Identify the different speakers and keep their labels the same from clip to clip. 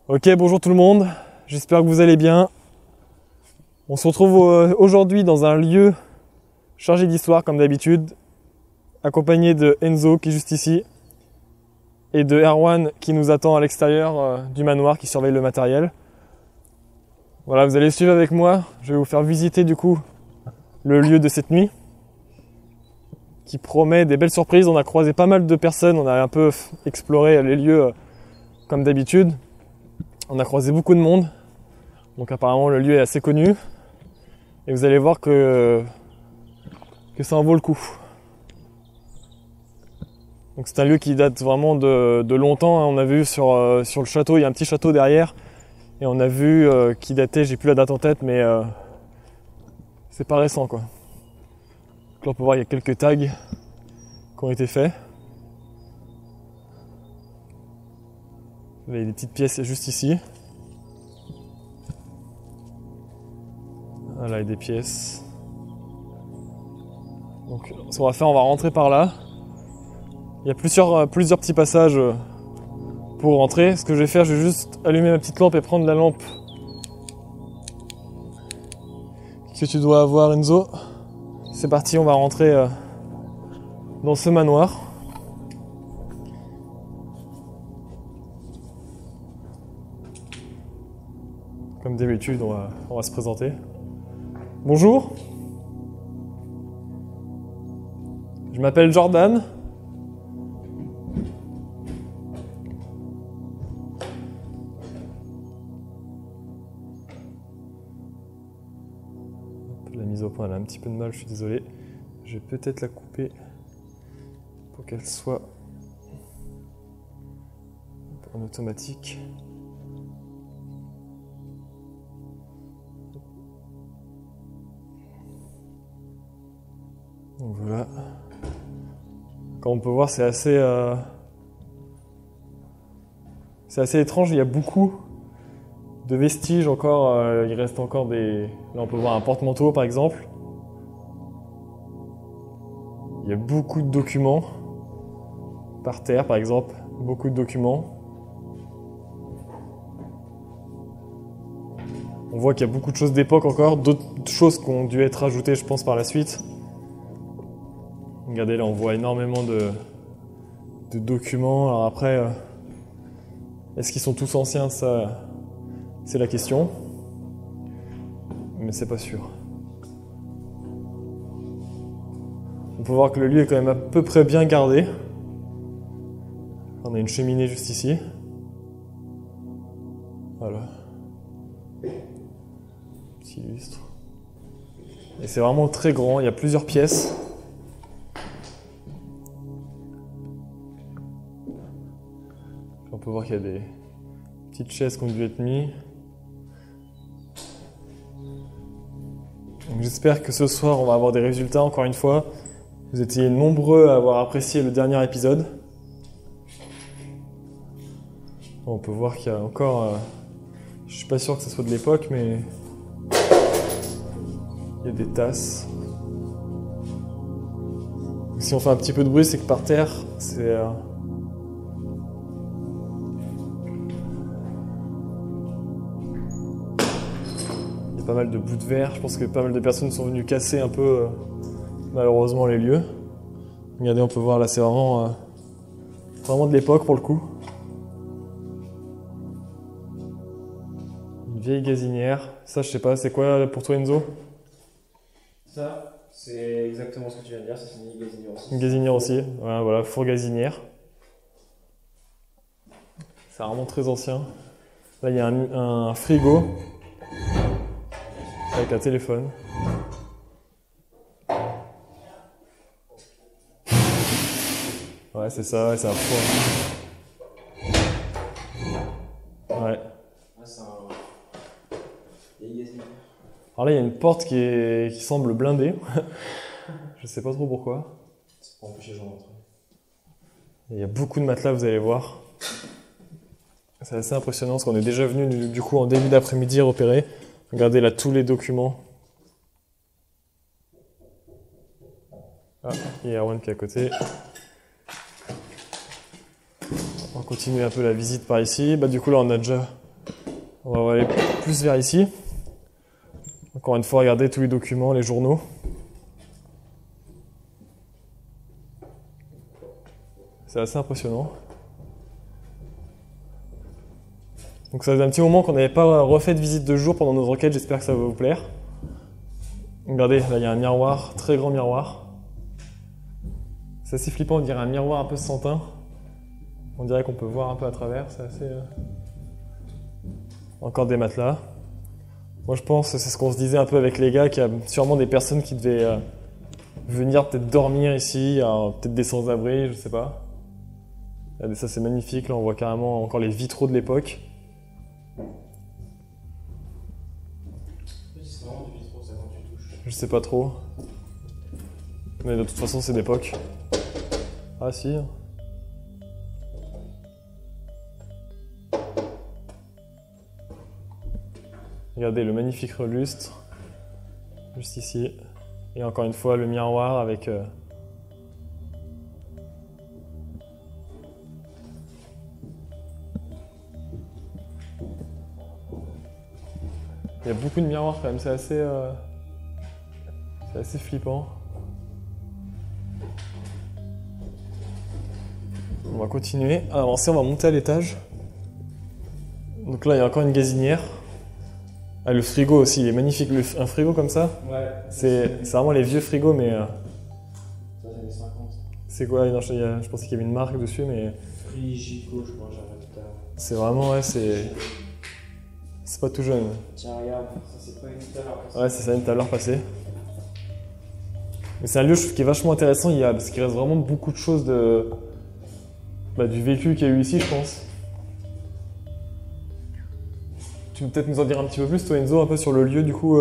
Speaker 1: Ok, bonjour tout le monde, j'espère que vous allez bien. On se retrouve aujourd'hui dans un lieu chargé d'histoire comme d'habitude, accompagné de Enzo qui est juste ici et de Erwan qui nous attend à l'extérieur du manoir qui surveille le matériel. Voilà, vous allez suivre avec moi, je vais vous faire visiter du coup le lieu de cette nuit qui promet des belles surprises. On a croisé pas mal de personnes, on a un peu exploré les lieux comme d'habitude. On a croisé beaucoup de monde, donc apparemment le lieu est assez connu et vous allez voir que ça en vaut le coup. Donc c'est un lieu qui date vraiment de longtemps, hein. On a vu sur le château, il y a un petit château derrière et on a vu qui datait, j'ai plus la date en tête, mais c'est pas récent quoi. Donc là on peut voir il y a quelques tags qui ont été faits. Il y a des petites pièces juste ici. Voilà, il y a des pièces. Donc ce qu'on va faire, on va rentrer par là. Il y a plusieurs petits passages pour rentrer. Ce que je vais faire, je vais juste allumer ma petite lampe et prendre la lampe que tu dois avoir, Enzo. C'est parti, on va rentrer dans ce manoir. Comme d'habitude, on va se présenter. Bonjour. Je m'appelle Jordan. La mise au point, elle a un petit peu de mal, je suis désolé. Je vais peut-être la couper pour qu'elle soit en automatique. Donc voilà. Comme on peut voir, c'est assez étrange. Il y a beaucoup de vestiges encore. Il reste encore des... Là, on peut voir un porte-manteau, par exemple. Il y a beaucoup de documents. Par terre, par exemple. Beaucoup de documents. On voit qu'il y a beaucoup de choses d'époque encore. D'autres choses qui ont dû être ajoutées, je pense, par la suite. Regardez, là, on voit énormément de documents. Alors après, est-ce qu'ils sont tous anciens? Ça, c'est la question. Mais c'est pas sûr. On peut voir que le lieu est quand même à peu près bien gardé. On a une cheminée juste ici. Voilà. Petit lustre. Et c'est vraiment très grand, il y a plusieurs pièces. On peut voir qu'il y a des petites chaises qui ont dû être mises. J'espère que ce soir on va avoir des résultats encore une fois. Vous étiez nombreux à avoir apprécié le dernier épisode. On peut voir qu'il y a encore... je suis pas sûr que ce soit de l'époque, mais... il y a des tasses. Si on fait un petit peu de bruit, c'est que par terre, c'est... pas mal de bouts de verre, je pense que pas mal de personnes sont venues casser un peu malheureusement les lieux. Regardez, on peut voir là, c'est vraiment de l'époque pour le coup. Une vieille gazinière, ça je sais pas, c'est quoi pour toi Enzo?
Speaker 2: Ça, c'est exactement ce que tu viens de dire, c'est une vieille gazinière aussi.
Speaker 1: Une gazinière aussi, voilà, four gazinière. C'est vraiment très ancien. Là il y a un frigo. Avec un téléphone. Ouais, c'est ça, ouais, c'est un four. Ouais.
Speaker 2: C'est un vieille gazinière.
Speaker 1: Alors là, il y a une porte qui semble blindée. Je sais pas trop pourquoi.
Speaker 2: C'est pour empêcher les gens d'entrer.
Speaker 1: Il y a beaucoup de matelas, vous allez voir. C'est assez impressionnant parce qu'on est déjà venu du coup en début d'après-midi repérer. Regardez là tous les documents. Ah, il y a Erwan qui est à côté. On va continuer un peu la visite par ici. Bah, du coup là on a déjà On va aller plus vers ici. Encore une fois, regardez tous les documents, les journaux. C'est assez impressionnant. Donc ça faisait un petit moment qu'on n'avait pas refait de visite de jour pendant nos enquêtes, j'espère que ça va vous plaire. Regardez, là il y a un miroir, très grand miroir. C'est assez flippant, on dirait un miroir un peu sans teint. On dirait qu'on peut voir un peu à travers, c'est assez... Encore des matelas. Moi je pense, c'est ce qu'on se disait un peu avec les gars, qu'il y a sûrement des personnes qui devaient venir peut-être dormir ici, peut-être des sans-abri, je sais pas. Regardez, ça c'est magnifique, là on voit carrément encore les vitraux de l'époque.
Speaker 2: C'est vraiment du vitraux, ça, quand tu touches.
Speaker 1: Je sais pas trop. Mais de toute façon c'est d'époque. Ah si. Regardez le magnifique relustre. Juste ici. Et encore une fois le miroir avec... Il y a beaucoup de miroirs quand même, c'est assez flippant. On va continuer à avancer, on va monter à l'étage. Donc là il y a encore une gazinière. Ah, le frigo aussi, il est magnifique. Un frigo comme ça,
Speaker 2: Ouais.
Speaker 1: c'est vraiment les vieux frigos, mais...
Speaker 2: Ça, c'est les 50.
Speaker 1: c'est quoi? Non, je pensais qu'il y avait une marque dessus, mais...
Speaker 2: Frigico, je crois, j'arrête tout à l'heure.
Speaker 1: C'est vraiment, ouais, c'est pas tout jeune.
Speaker 2: Tiens, regarde, ça c'est pas une tout à l'heure.
Speaker 1: Ouais, c'est ça, tout à l'heure passé. Mais c'est un lieu, je trouve, qui est vachement intéressant, parce qu'il reste vraiment beaucoup de choses du vécu qu'il y a eu ici, je pense. Tu peux peut-être nous en dire un petit peu plus, toi Enzo, un peu sur le lieu du coup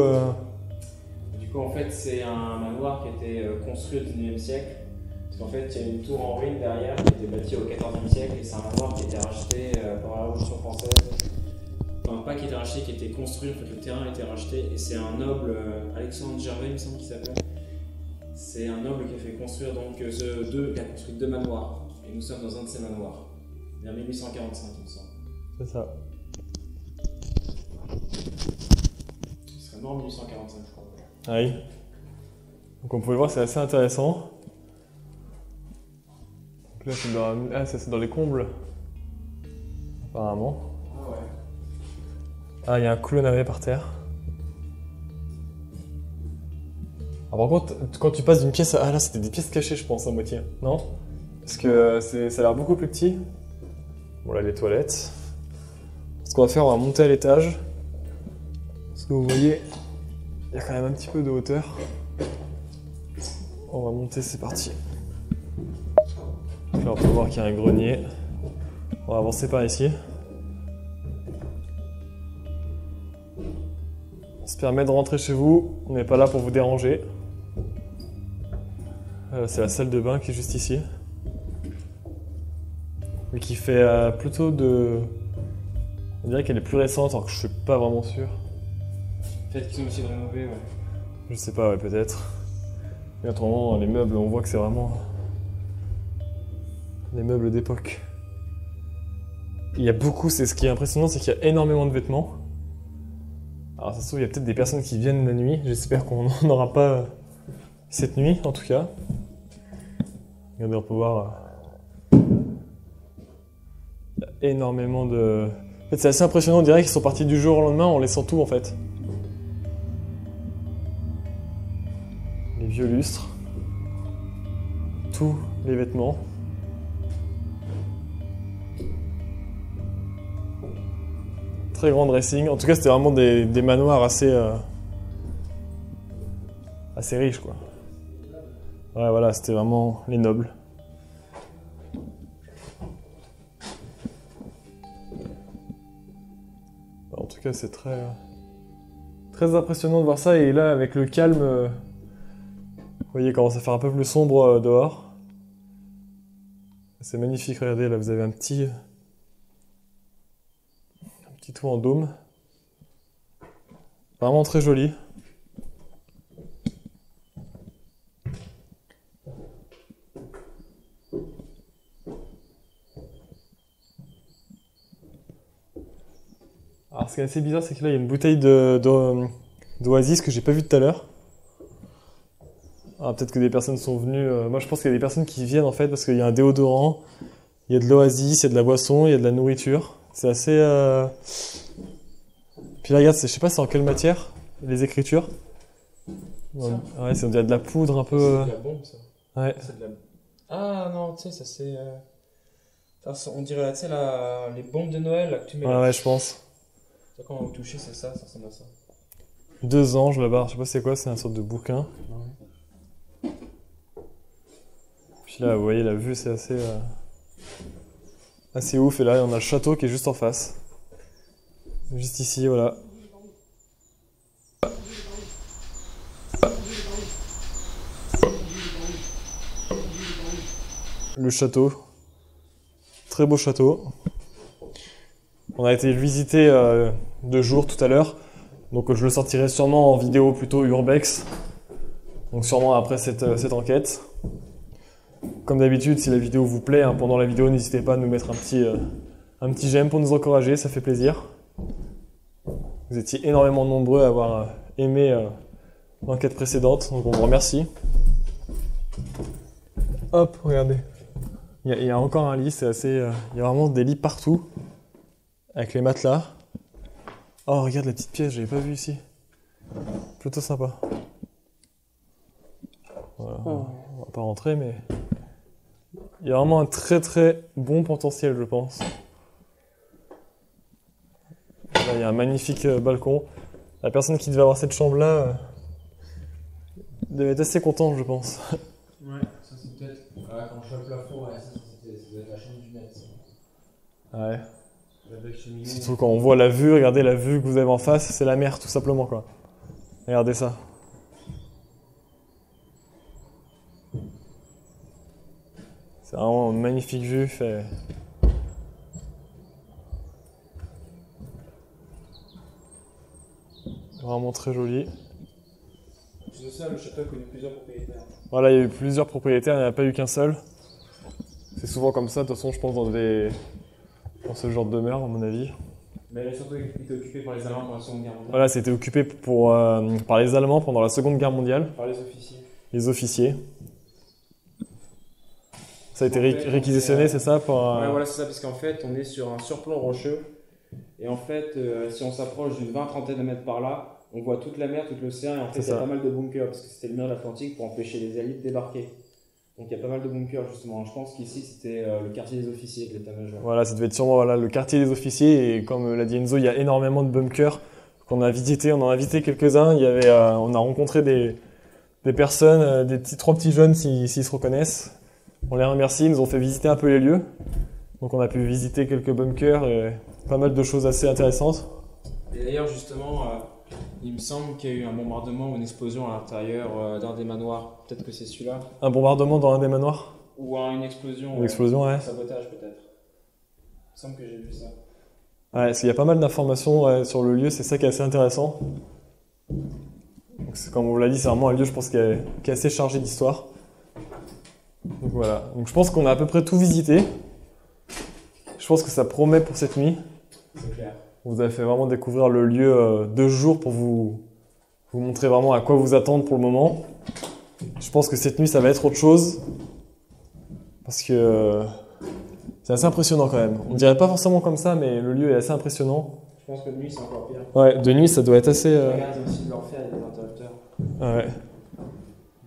Speaker 2: Du coup, en fait, c'est un manoir qui a été construit au 19e siècle. Parce qu'en fait, il y a une tour en ruine derrière qui a été bâtie au 14e siècle et c'est un manoir qui a été racheté par la Révolution française. Enfin, pas qui a été racheté, qui a été construit, en fait, le terrain a été racheté et c'est un noble, Alexandre Gervais, il me semble qu'il s'appelle. C'est un noble qui a fait construire donc qui a construit 2 manoirs. Et nous sommes dans un de ces manoirs, vers 1845, il me semble.
Speaker 1: c'est ça.
Speaker 2: Il serait mort en 1845, je crois.
Speaker 1: Ah oui. Donc on peut le voir, c'est assez intéressant. Donc là, c'est dans les combles. Apparemment.
Speaker 2: Ah ouais.
Speaker 1: Ah, il y a un clone à navet par terre. Alors, par contre, quand tu passes d'une pièce à... Ah là, c'était des pièces cachées, je pense, à moitié. Non? Parce que ça a l'air beaucoup plus petit. Bon, là, les toilettes. Ce qu'on va faire, on va monter à l'étage. Parce que vous voyez, il y a quand même un petit peu de hauteur. On va monter, c'est parti. Donc là, on peut voir qu'il y a un grenier. On va avancer par ici. On se permet de rentrer chez vous. On n'est pas là pour vous déranger. C'est la salle de bain qui est juste ici. Mais qui fait plutôt de... On dirait qu'elle est plus récente, alors que je suis pas vraiment sûr.
Speaker 2: Peut-être qu'ils ont aussi rénové, ouais.
Speaker 1: Je sais pas, ouais, peut-être. Mais autrement, les meubles, on voit que c'est vraiment... les meubles d'époque. Il y a beaucoup, c'est ce qui est impressionnant, c'est qu'il y a énormément de vêtements. Alors ça se trouve, il y a peut-être des personnes qui viennent la nuit. J'espère qu'on n'en aura pas cette nuit, en tout cas. Regardez, on peut voir... il y a énormément de... En fait, c'est assez impressionnant, on dirait qu'ils sont partis du jour au lendemain en laissant tout, en fait. Les vieux lustres. Tous les vêtements. Très grand dressing. En tout cas, c'était vraiment des manoirs assez riches, quoi. Ouais, voilà, c'était vraiment les nobles. En tout cas, c'est très impressionnant de voir ça. Et là, avec le calme, vous voyez, il commence à faire un peu plus sombre dehors. C'est magnifique, regardez, là, vous avez un petit toit en dôme. Vraiment très joli. Alors ce qui est assez bizarre, c'est que là il y a une bouteille d'Oasis que j'ai pas vue tout à l'heure. Ah, peut-être que des personnes sont venues. Moi je pense qu'il y a des personnes qui viennent en fait parce qu'il y a un déodorant, il y a de l'Oasis, il y a de la boisson, il y a de la nourriture. C'est assez. Puis là regarde, je sais pas c'est en quelle matière, les écritures. Ouais, c'est on dirait de la poudre un peu.
Speaker 2: C'est de la bombe ça.
Speaker 1: Ouais.
Speaker 2: C'est de la... Ah non, tu sais, ça c'est. On dirait là, tu sais, les bombes de Noël là, que tu mets là.
Speaker 1: Ouais, je pense.
Speaker 2: Ça, quand on va vous toucher, c'est ça, ça ressemble à ça.
Speaker 1: 2 anges là-bas, je sais pas c'est quoi, c'est une sorte de bouquin.
Speaker 2: Ouais.
Speaker 1: Puis là, vous voyez, la vue c'est assez ouf. Et là, on a le château qui est juste en face. Juste ici, voilà. Le château. Très beau château. On a été le visiter de jour tout à l'heure. Donc je le sortirai sûrement en vidéo plutôt urbex. Donc sûrement après cette enquête. Comme d'habitude, si la vidéo vous plaît, hein, pendant la vidéo, n'hésitez pas à nous mettre un petit j'aime pour nous encourager, ça fait plaisir. Vous étiez énormément nombreux à avoir aimé l'enquête précédente, donc on vous remercie. Hop, regardez. Il y a encore un lit, c'est assez... il y a vraiment des lits partout, avec les matelas. Oh, regarde la petite pièce, j'avais pas vu ici. Plutôt sympa. Voilà, on va pas rentrer, mais... Il y a vraiment un très très bon potentiel, je pense. Là, il y a un magnifique balcon. La personne qui devait avoir cette chambre-là devait être assez contente, je pense.
Speaker 2: Ouais, ça c'est peut-être. Quand je vois le plafond, ouais, ça doit être la chambre du maître.
Speaker 1: Ouais.
Speaker 2: La belle cheminée.
Speaker 1: Surtout quand on voit la vue, regardez la vue que vous avez en face, c'est la mer tout simplement quoi. Regardez ça. C'est vraiment une magnifique vue. Vraiment très joli.
Speaker 2: C'est ça, le château a connu plusieurs propriétaires.
Speaker 1: Voilà, il y a eu plusieurs propriétaires, il n'y en a pas eu qu'un seul. C'est souvent comme ça, de toute façon, je pense, dans ce genre de demeure, à mon avis.
Speaker 2: Mais elle a surtout été occupée par les Allemands pendant la Seconde Guerre mondiale.
Speaker 1: Voilà, c'était occupé par les Allemands pendant la Seconde Guerre mondiale.
Speaker 2: Par les officiers.
Speaker 1: Les officiers. Ça a été réquisitionné, c'est ça pour,
Speaker 2: Ouais, voilà, c'est ça, parce qu'en fait, on est sur un surplomb rocheux. Et en fait, si on s'approche d'une 20-30 de mètres par là, on voit toute la mer, tout l'océan. Et en fait, il y a pas mal de bunkers, parce que c'était le mur de l'Atlantique pour empêcher les Alliés de débarquer. Donc il y a pas mal de bunkers, justement. Je pense qu'ici, c'était le quartier des officiers de l'état-major. Voilà,
Speaker 1: ça devait être sûrement le quartier des officiers. Et comme l'a dit Enzo, il y a énormément de bunkers qu'on a visités. On en a visité quelques-uns. On a rencontré des personnes, 3 petits jeunes s'ils se reconnaissent. On les remercie, ils nous ont fait visiter un peu les lieux. Donc on a pu visiter quelques bunkers et pas mal de choses assez intéressantes.
Speaker 2: Et d'ailleurs justement, il me semble qu'il y a eu un bombardement ou une explosion à l'intérieur d'un des manoirs. Peut-être que c'est celui-là.
Speaker 1: Un bombardement dans un des manoirs?
Speaker 2: Ou une explosion.
Speaker 1: Une explosion, ouais.
Speaker 2: Un sabotage peut-être. Il me semble que j'ai vu ça.
Speaker 1: Ouais, parce qu'il y a pas mal d'informations sur le lieu, c'est ça qui est assez intéressant. Donc, comme on l'a dit, c'est vraiment un lieu, je pense, qui est assez chargé d'histoire. Donc voilà, donc je pense qu'on a à peu près tout visité. Je pense que ça promet pour cette nuit.
Speaker 2: C'est clair.
Speaker 1: Vous avez fait vraiment découvrir le lieu de jour pour vous montrer vraiment à quoi vous attendre pour le moment. Je pense que cette nuit, ça va être autre chose. Parce que c'est assez impressionnant quand même. On dirait pas forcément comme ça, mais le lieu est assez impressionnant.
Speaker 2: Je pense que de nuit, c'est encore pire.
Speaker 1: Ouais, de nuit, ça doit être assez...
Speaker 2: Regarde, il y a aussi de l'enfer, il y a des interrupteurs.
Speaker 1: Ouais.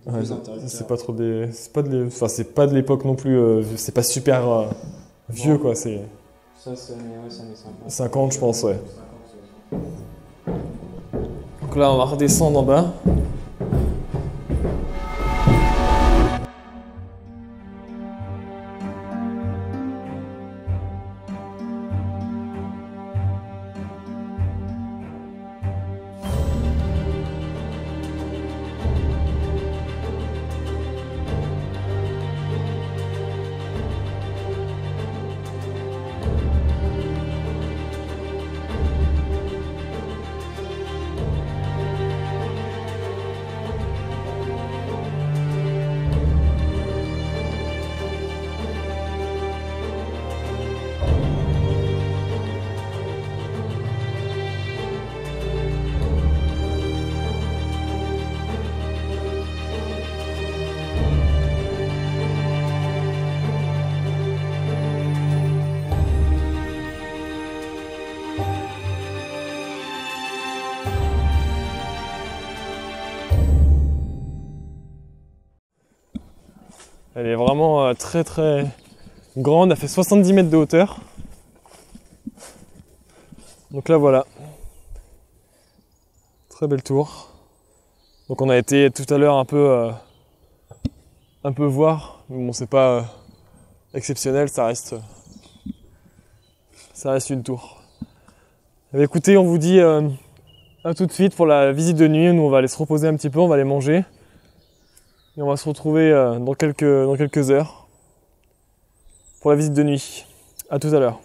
Speaker 1: Ouais,
Speaker 2: c'est
Speaker 1: pas trop des... C'est pas de l'époque non plus, c'est pas super vieux
Speaker 2: non.
Speaker 1: Quoi, c'est...
Speaker 2: Ça, c'est années 50.
Speaker 1: 50 je pense, ouais. Donc là on va redescendre en bas. Elle est vraiment très très grande, elle fait 70 mètres de hauteur. Donc là voilà. Très belle tour. Donc on a été tout à l'heure un peu voir, mais bon c'est pas exceptionnel, ça reste une tour. Et écoutez, on vous dit à tout de suite pour la visite de nuit. Nous on va aller se reposer un petit peu, on va aller manger. Et on va se retrouver dans quelques heures pour la visite de nuit. A tout à l'heure.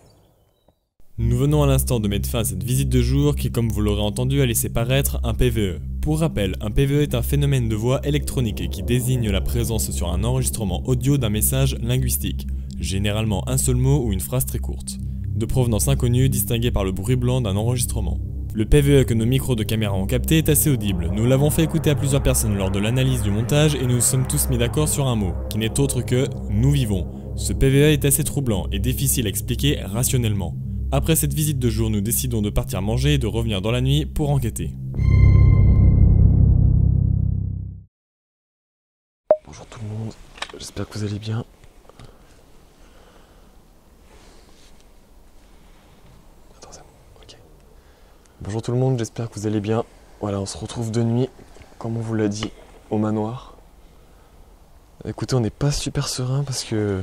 Speaker 3: Nous venons à l'instant de mettre fin à cette visite de jour qui, comme vous l'aurez entendu, a laissé paraître un PVE. Pour rappel, un PVE est un phénomène de voix électronique qui désigne la présence sur un enregistrement audio d'un message linguistique, généralement un seul mot ou une phrase très courte, de provenance inconnue distinguée par le bruit blanc d'un enregistrement. Le PVE que nos micros de caméra ont capté est assez audible. Nous l'avons fait écouter à plusieurs personnes lors de l'analyse du montage et nous nous sommes tous mis d'accord sur un mot, qui n'est autre que « nous vivons ». Ce PVE est assez troublant et difficile à expliquer rationnellement. Après cette visite de jour, nous décidons de partir manger et de revenir dans la nuit pour enquêter.
Speaker 1: Bonjour tout le monde, j'espère que vous allez bien. Attends, c'est bon, ok. Bonjour tout le monde, j'espère que vous allez bien. Voilà, on se retrouve de nuit, comme on vous l'a dit, au manoir. Écoutez, on n'est pas super serein parce que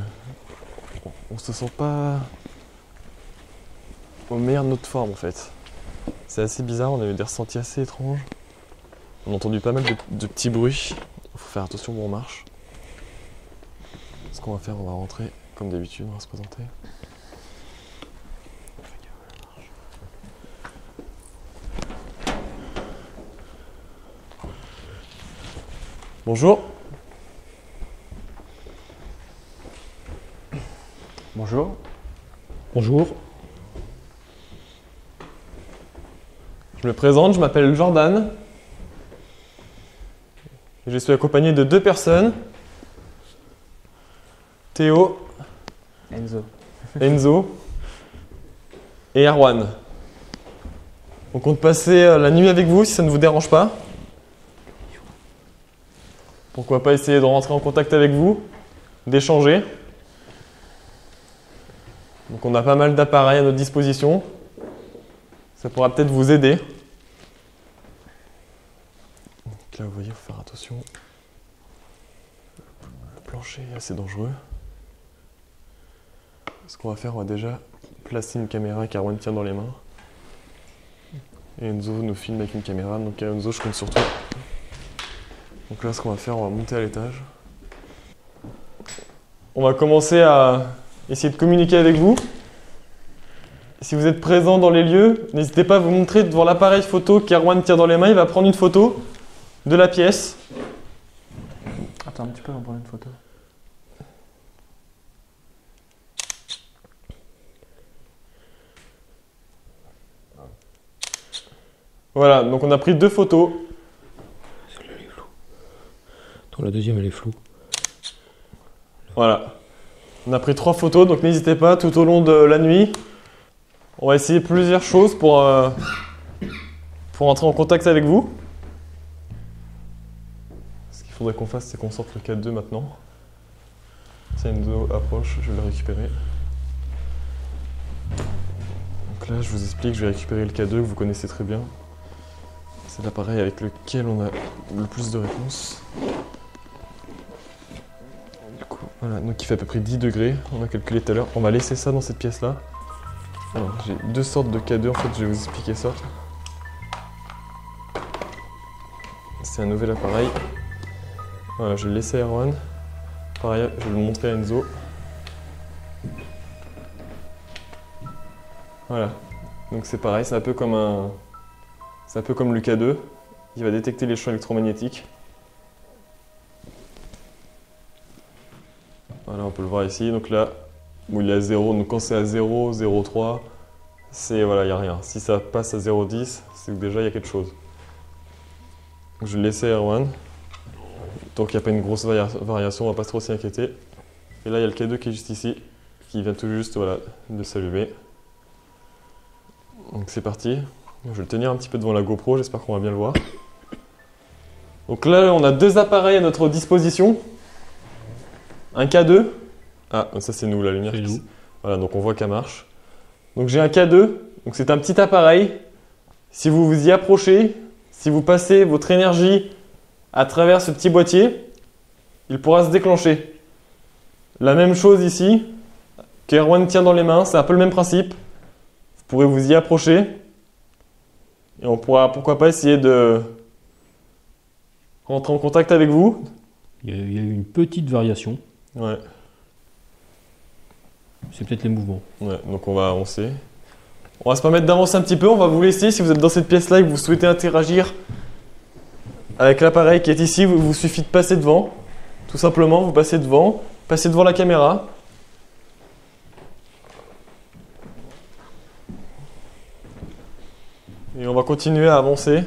Speaker 1: on se sent pas au meilleur de notre forme en fait. C'est assez bizarre, on a eu des ressentis assez étranges. On a entendu pas mal de petits bruits. Il faut faire attention où on marche. Ce qu'on va faire, on va rentrer comme d'habitude, on va se présenter. Bonjour.
Speaker 4: Bonjour.
Speaker 1: Bonjour. Je me présente, je m'appelle Jordan. Et je suis accompagné de 2 personnes. Théo, Enzo et Erwan. On compte passer la nuit avec vous si ça ne vous dérange pas. Pourquoi pas essayer de rentrer en contact avec vous, d'échanger. Donc on a pas mal d'appareils à notre disposition. Ça pourra peut-être vous aider. Donc là, vous voyez, il faut faire attention. Le plancher est assez dangereux. Ce qu'on va faire, on va déjà placer une caméra qu'Arwan tient dans les mains. Et Enzo nous filme avec une caméra. Donc Enzo, je compte sur toi. Donc là, ce qu'on va faire, on va monter à l'étage. On va commencer à essayer de communiquer avec vous. Si vous êtes présent dans les lieux, n'hésitez pas à vous montrer devant l'appareil photo qu'Erwan tient dans les mains. Il va prendre une photo de la pièce.
Speaker 4: Attends un petit peu, on va prendre une photo.
Speaker 1: Voilà, donc on a pris 2 photos.
Speaker 4: Celle-là, elle est floue. Attends, la deuxième, elle est floue.
Speaker 1: Voilà. On a pris 3 photos, donc n'hésitez pas tout au long de la nuit. On va essayer plusieurs choses pour entrer en contact avec vous. Ce qu'il faudrait qu'on fasse, c'est qu'on sorte le 4.2 maintenant. Tiens, Enzo approche, je vais le récupérer. Donc là, je vous explique, je vais récupérer le K2 que vous connaissez très bien. C'est l'appareil avec lequel on a le plus de réponses. Du coup, voilà, donc il fait à peu près 10 degrés, on a calculé tout à l'heure. On va laisser ça dans cette pièce-là. Alors, j'ai 2 sortes de K2, en fait, je vais vous expliquer ça. C'est un nouvel appareil. Voilà, je vais le laisser à Erwan. Pareil, je vais le montrer à Enzo. Voilà, donc c'est pareil, c'est un peu comme le K2. Il va détecter les champs électromagnétiques. Voilà, on peut le voir ici. Donc là, bon, il est à 0. Donc quand c'est à 0, 0,3, c'est voilà, il n'y a rien. Si ça passe à 0,10, c'est que déjà il y a quelque chose. Donc, je vais le laisser à Erwan. Tant qu'il n'y a pas une grosse variation, on ne va pas trop s'y inquiéter. Et là, il y a le K2 qui est juste ici, qui vient tout juste voilà, de s'allumer. Donc c'est parti. Je vais le tenir un petit peu devant la GoPro, j'espère qu'on va bien le voir. Donc là, on a 2 appareils à notre disposition. un K2. Ah, ça c'est nous, la lumière.
Speaker 5: C'est nous.
Speaker 1: Voilà, donc on voit qu'elle marche. Donc j'ai un K2, donc c'est un petit appareil. Si vous vous y approchez, si vous passez votre énergie à travers ce petit boîtier, il pourra se déclencher. La même chose ici, qu'Erwan tient dans les mains, c'est un peu le même principe. Vous pourrez vous y approcher et on pourra, pourquoi pas, essayer de rentrer en contact avec vous.
Speaker 5: Il y a eu une petite variation.
Speaker 1: Ouais,
Speaker 5: C'est peut-être les mouvements.
Speaker 1: ouais, donc on va avancer. On va se permettre d'avancer un petit peu, on va vous laisser, si vous êtes dans cette pièce-là et que vous souhaitez interagir avec l'appareil qui est ici, il vous suffit de passer devant. Tout simplement, vous passez devant la caméra. Et on va continuer à avancer.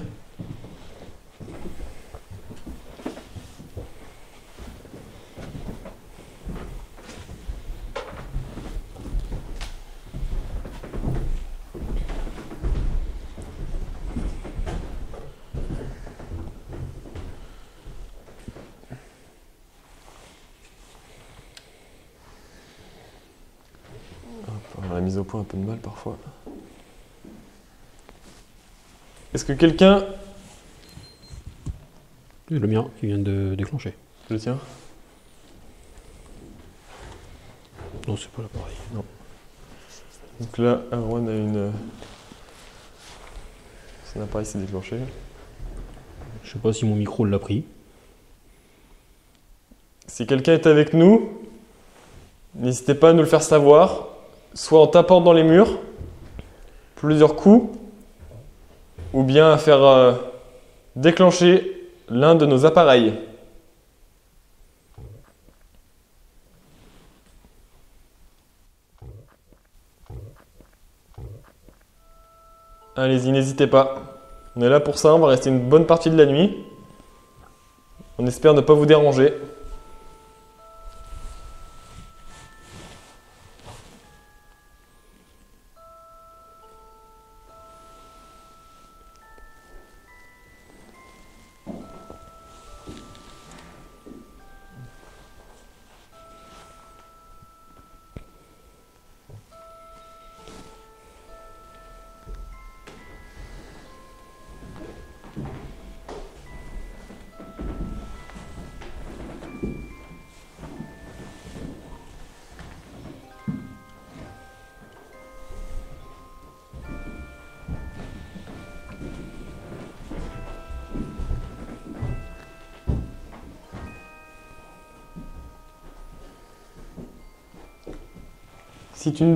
Speaker 1: La mise au point un peu de mal parfois. Est-ce que quelqu'un...
Speaker 5: C'est le mien qui vient de déclencher.
Speaker 1: Le tien?
Speaker 5: Non, c'est pas l'appareil.
Speaker 1: Non. Donc là, Erwan a une... Son appareil s'est déclenché.
Speaker 5: Je sais pas si mon micro l'a pris.
Speaker 1: Si quelqu'un est avec nous, n'hésitez pas à nous le faire savoir, soit en tapant dans les murs, plusieurs coups, ou bien à faire déclencher l'un de nos appareils. Allez-y, n'hésitez pas. On est là pour ça, on va rester une bonne partie de la nuit. On espère ne pas vous déranger.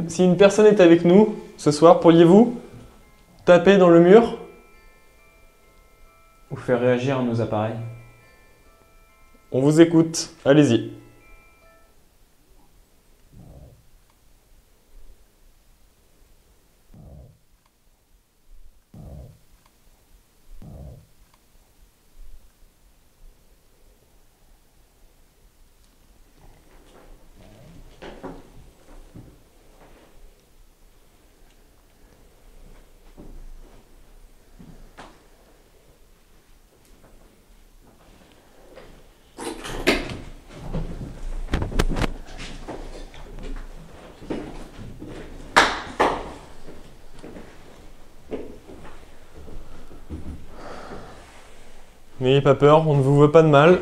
Speaker 1: Si une personne est avec nous ce soir, pourriez-vous taper dans le mur?
Speaker 2: Ou faire réagir nos appareils.
Speaker 1: On vous écoute, allez-y. N'ayez pas peur, on ne vous veut pas de mal.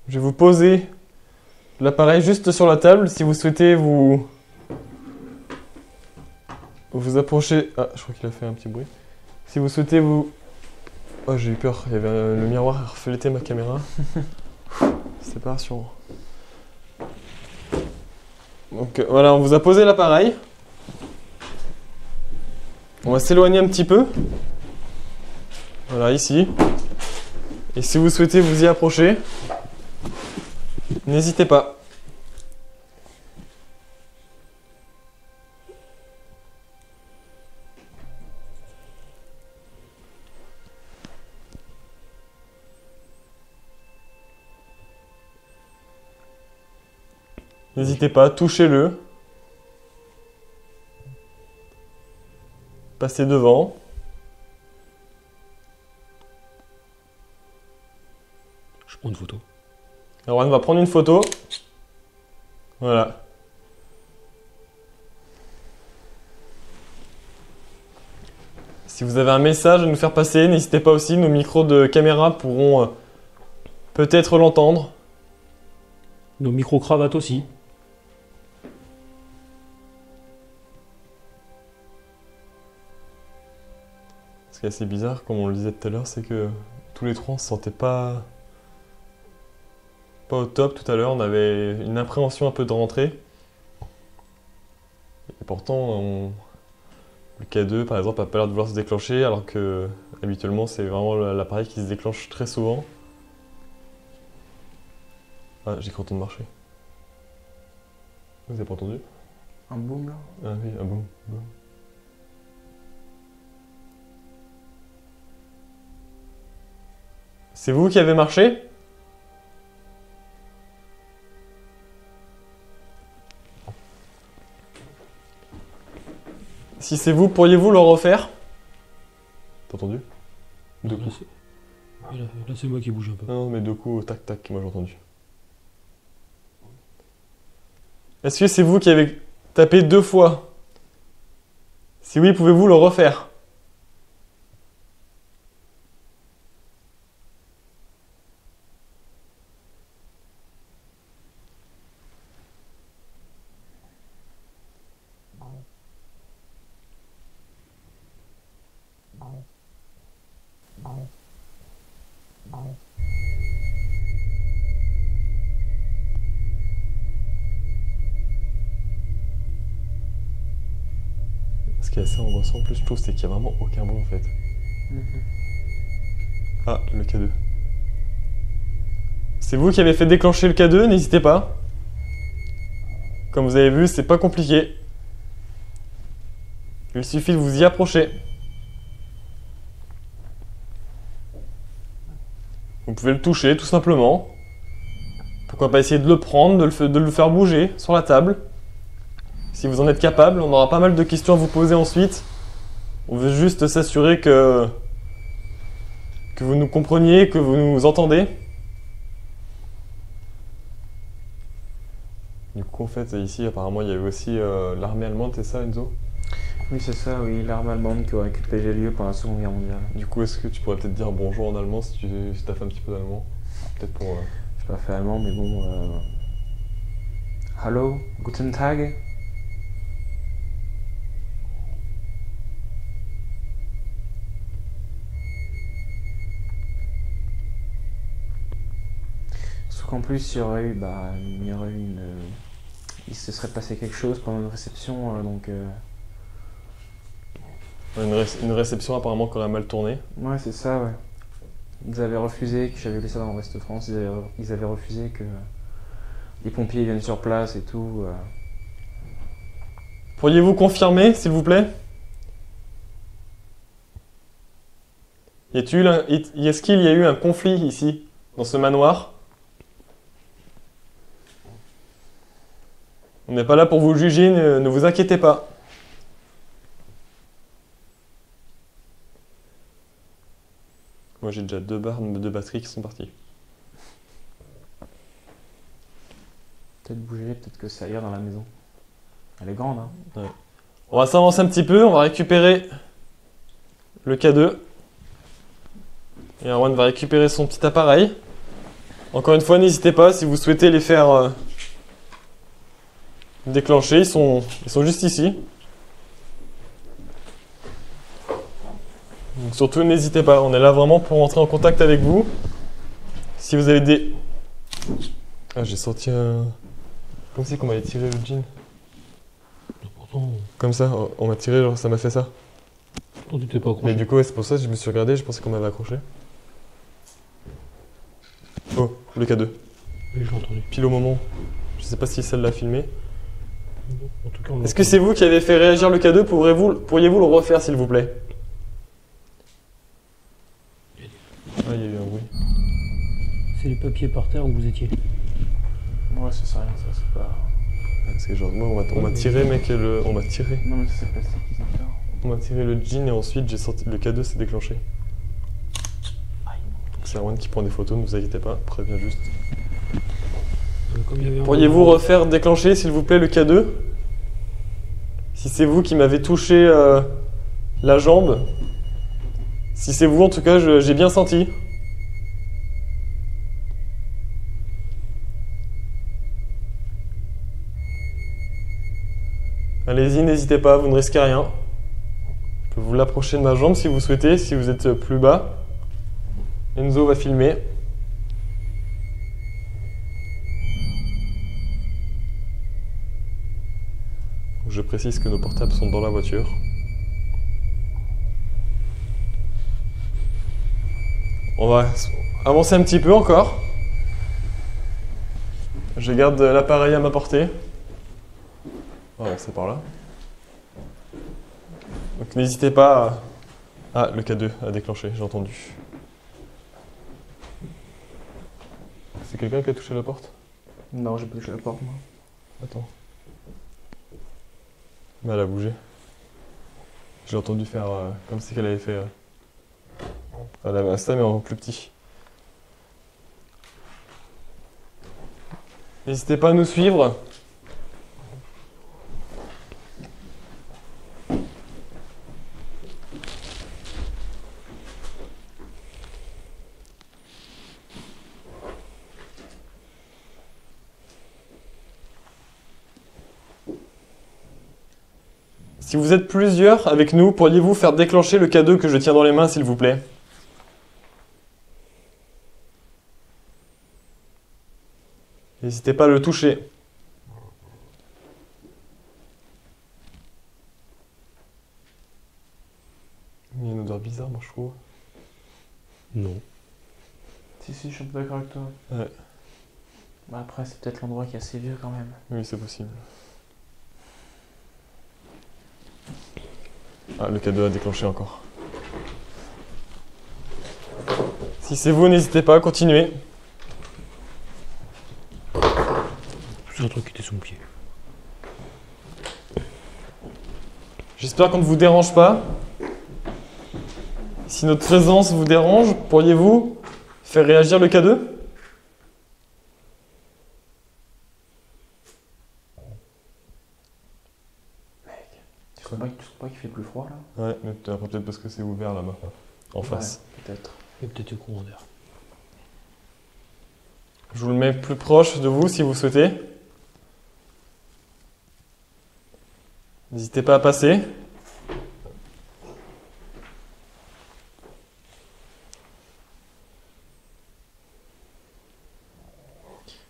Speaker 1: Je vais vous poser l'appareil juste sur la table si vous souhaitez vous approcher. Ah, je crois qu'il a fait un petit bruit. Si vous souhaitez vous... Oh, j'ai eu peur, il y avait le miroir qui reflétait ma caméra. C'était pas rassurant. Donc voilà, on vous a posé l'appareil. On va s'éloigner un petit peu. Voilà, ici. Et si vous souhaitez vous y approcher, n'hésitez pas. N'hésitez pas, touchez-le. Passez devant.
Speaker 5: Je prends une photo.
Speaker 1: Alors on va prendre une photo. Voilà. Si vous avez un message à nous faire passer, n'hésitez pas aussi, nos micros de caméra pourront peut-être l'entendre.
Speaker 5: Nos micro-cravates aussi.
Speaker 1: Ce qui est assez bizarre, comme on le disait tout à l'heure, c'est que tous les trois on se sentait pas au top tout à l'heure. On avait une appréhension un peu de rentrée. Et pourtant, le K2 par exemple a pas l'air de vouloir se déclencher, alors que habituellement c'est vraiment l'appareil qui se déclenche très souvent. Ah, j'ai cru entendre marcher. Vous avez pas entendu?
Speaker 2: Un boom là?
Speaker 1: Ah oui, ah bon. C'est vous qui avez marché? Si c'est vous, pourriez-vous le refaire? T'as entendu? De
Speaker 5: Là,
Speaker 1: coup.
Speaker 5: là, c'est moi qui bouge un peu.
Speaker 1: Non, mais de coup, tac tac, moi j'ai entendu. Est-ce que c'est vous qui avez tapé 2 fois? Si oui, pouvez-vous le refaire? Ce qui est assez angoissant en plus, je trouve, c'est qu'il n'y a vraiment aucun bruit en fait. Ah, le K2. C'est vous qui avez fait déclencher le K2, n'hésitez pas. Comme vous avez vu, c'est pas compliqué. Il suffit de vous y approcher. Vous pouvez le toucher tout simplement. Pourquoi pas essayer de le prendre, de le faire bouger sur la table. Si vous en êtes capable, on aura pas mal de questions à vous poser ensuite. On veut juste s'assurer que vous nous compreniez, que vous nous entendez. Du coup, en fait, ici, apparemment, il y avait aussi l'armée allemande, c'est ça, Enzo?
Speaker 2: Oui, c'est ça, oui, l'armée allemande qui aurait occupé les lieux pendant la Seconde Guerre mondiale.
Speaker 1: Du coup, est-ce que tu pourrais peut-être dire bonjour en allemand si tu as fait un petit peu d'allemand? Peut-être pour...
Speaker 2: Je n'ai pas fait allemand, mais bon. Hallo, guten Tag. Sauf qu'en plus, il se serait passé quelque chose pendant une réception, donc.
Speaker 1: Une réception apparemment qui aurait mal tourné.
Speaker 2: Ouais, c'est ça, ouais. Ils avaient refusé, que j'avais lu ça dans l'Ouest de France, ils avaient refusé que les pompiers viennent sur place et tout.
Speaker 1: Pourriez-vous confirmer, s'il vous plaît? Est-ce qu'il y a eu un conflit ici, dans ce manoir? On n'est pas là pour vous juger, ne vous inquiétez pas. Moi j'ai déjà 2 barres de batterie qui sont parties.
Speaker 2: Peut-être bouger, peut-être que c'est ailleurs dans la maison. Elle est grande, hein.
Speaker 1: Ouais. On va s'avancer un petit peu, on va récupérer le K2. Et Erwan va récupérer son petit appareil. Encore une fois, n'hésitez pas si vous souhaitez les faire déclencher, ils sont juste ici. Donc surtout, n'hésitez pas, on est là vraiment pour entrer en contact avec vous. Si vous avez des... Ah, j'ai sorti un... Comme si on m'avait tiré le jean.
Speaker 5: Pourtant,
Speaker 1: Comme ça, on m'a tiré, genre ça m'a fait ça.
Speaker 5: tu t'es pas
Speaker 1: Mais
Speaker 5: accroché.
Speaker 1: du coup, ouais, c'est pour ça que je me suis regardé, je pensais qu'on m'avait accroché. Oh, le K2.
Speaker 5: Oui, j'ai entendu.
Speaker 1: Pile au moment. Je sais pas si celle l'a filmé.
Speaker 5: En tout cas, on
Speaker 1: Est-ce que c'est vous qui avez fait réagir le K2? Pourriez-vous le refaire, s'il vous plaît? Ah, il y a eu un bruit.
Speaker 5: C'est les papiers par terre où vous étiez.
Speaker 2: Ouais, ça sert à rien, ça, c'est pas.
Speaker 1: C'est genre, moi, on m'a tiré, mec, on m'a tiré.
Speaker 2: Non, mais ça c'est plastique, ils ont peur.
Speaker 1: On m'a tiré le jean et ensuite j'ai sorti le K2 s'est déclenché. Donc c'est Erwan qui prend des photos, ne vous inquiétez pas, préviens juste.
Speaker 5: Comme il y avait un
Speaker 1: Pourriez-vous refaire déclencher s'il vous plaît le K2? Si c'est vous qui m'avez touché la jambe. Si c'est vous en tout cas, j'ai bien senti. Allez-y, n'hésitez pas, vous ne risquez rien. Je peux vous l'approcher de ma jambe si vous souhaitez, si vous êtes plus bas. Enzo va filmer. Je précise que nos portables sont dans la voiture. On va avancer un petit peu encore. Je garde l'appareil à ma portée. On va avancer par là. Donc n'hésitez pas à... Ah, le K2 a déclenché, j'ai entendu. C'est quelqu'un qui a touché la porte?
Speaker 2: Non, j'ai pas touché la porte, moi.
Speaker 1: Attends. Mais elle a bougé. J'ai entendu faire comme si qu'elle avait fait... Elle avait un stem mais en plus petit. N'hésitez pas à nous suivre. Si vous êtes plusieurs avec nous, pourriez-vous faire déclencher le K2 que je tiens dans les mains, s'il vous plaît? N'hésitez pas à le toucher. Il y a une odeur bizarre, moi, je trouve.
Speaker 5: Non.
Speaker 2: Si, je suis un peu d'accord avec toi.
Speaker 1: Ouais.
Speaker 2: Bah après, c'est peut-être l'endroit qui est assez vieux quand même.
Speaker 1: Oui, c'est possible. Ah, le K2 a déclenché encore. Si c'est vous, n'hésitez pas à continuer.
Speaker 5: C'est un truc qui était sous mon pied.
Speaker 1: J'espère qu'on ne vous dérange pas. Si notre présence vous dérange, pourriez-vous faire réagir le K2?
Speaker 2: Tu trouves pas qu'il fait plus froid là?
Speaker 1: Ouais, mais peut-être parce que c'est ouvert là-bas, en face.
Speaker 2: Ouais, peut-être.
Speaker 5: Il y a peut-être eu courant d'air.
Speaker 1: Je vous le mets plus proche de vous si vous souhaitez. N'hésitez pas à passer.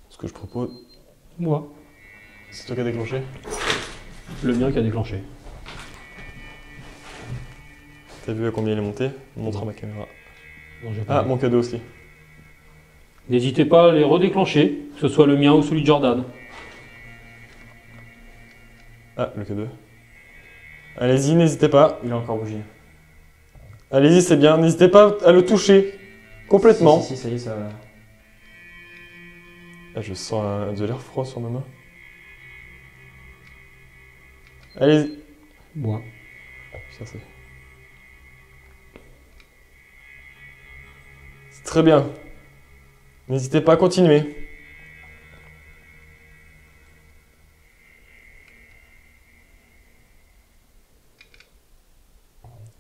Speaker 1: Ce que je propose...
Speaker 5: Moi.
Speaker 1: C'est toi qui as déclenché?
Speaker 5: Le mien qui a déclenché.
Speaker 1: T'as vu à combien il est monté? Montre à ma caméra.
Speaker 5: Non, j'ai pas
Speaker 1: Ah,
Speaker 5: vu.
Speaker 1: mon cadeau aussi.
Speaker 5: N'hésitez pas à les redéclencher, que ce soit le mien ou celui de Jordan.
Speaker 1: Ah, le cadeau. Allez-y, n'hésitez pas.
Speaker 2: Il a encore bougé.
Speaker 1: Allez-y, c'est bien. N'hésitez pas à le toucher. Complètement.
Speaker 2: Si, ça y est, ça...
Speaker 1: Ah, je sens de l'air froid sur ma main. Allez-y.
Speaker 5: Moi.
Speaker 1: Ça c'est... C'est très bien. N'hésitez pas à continuer.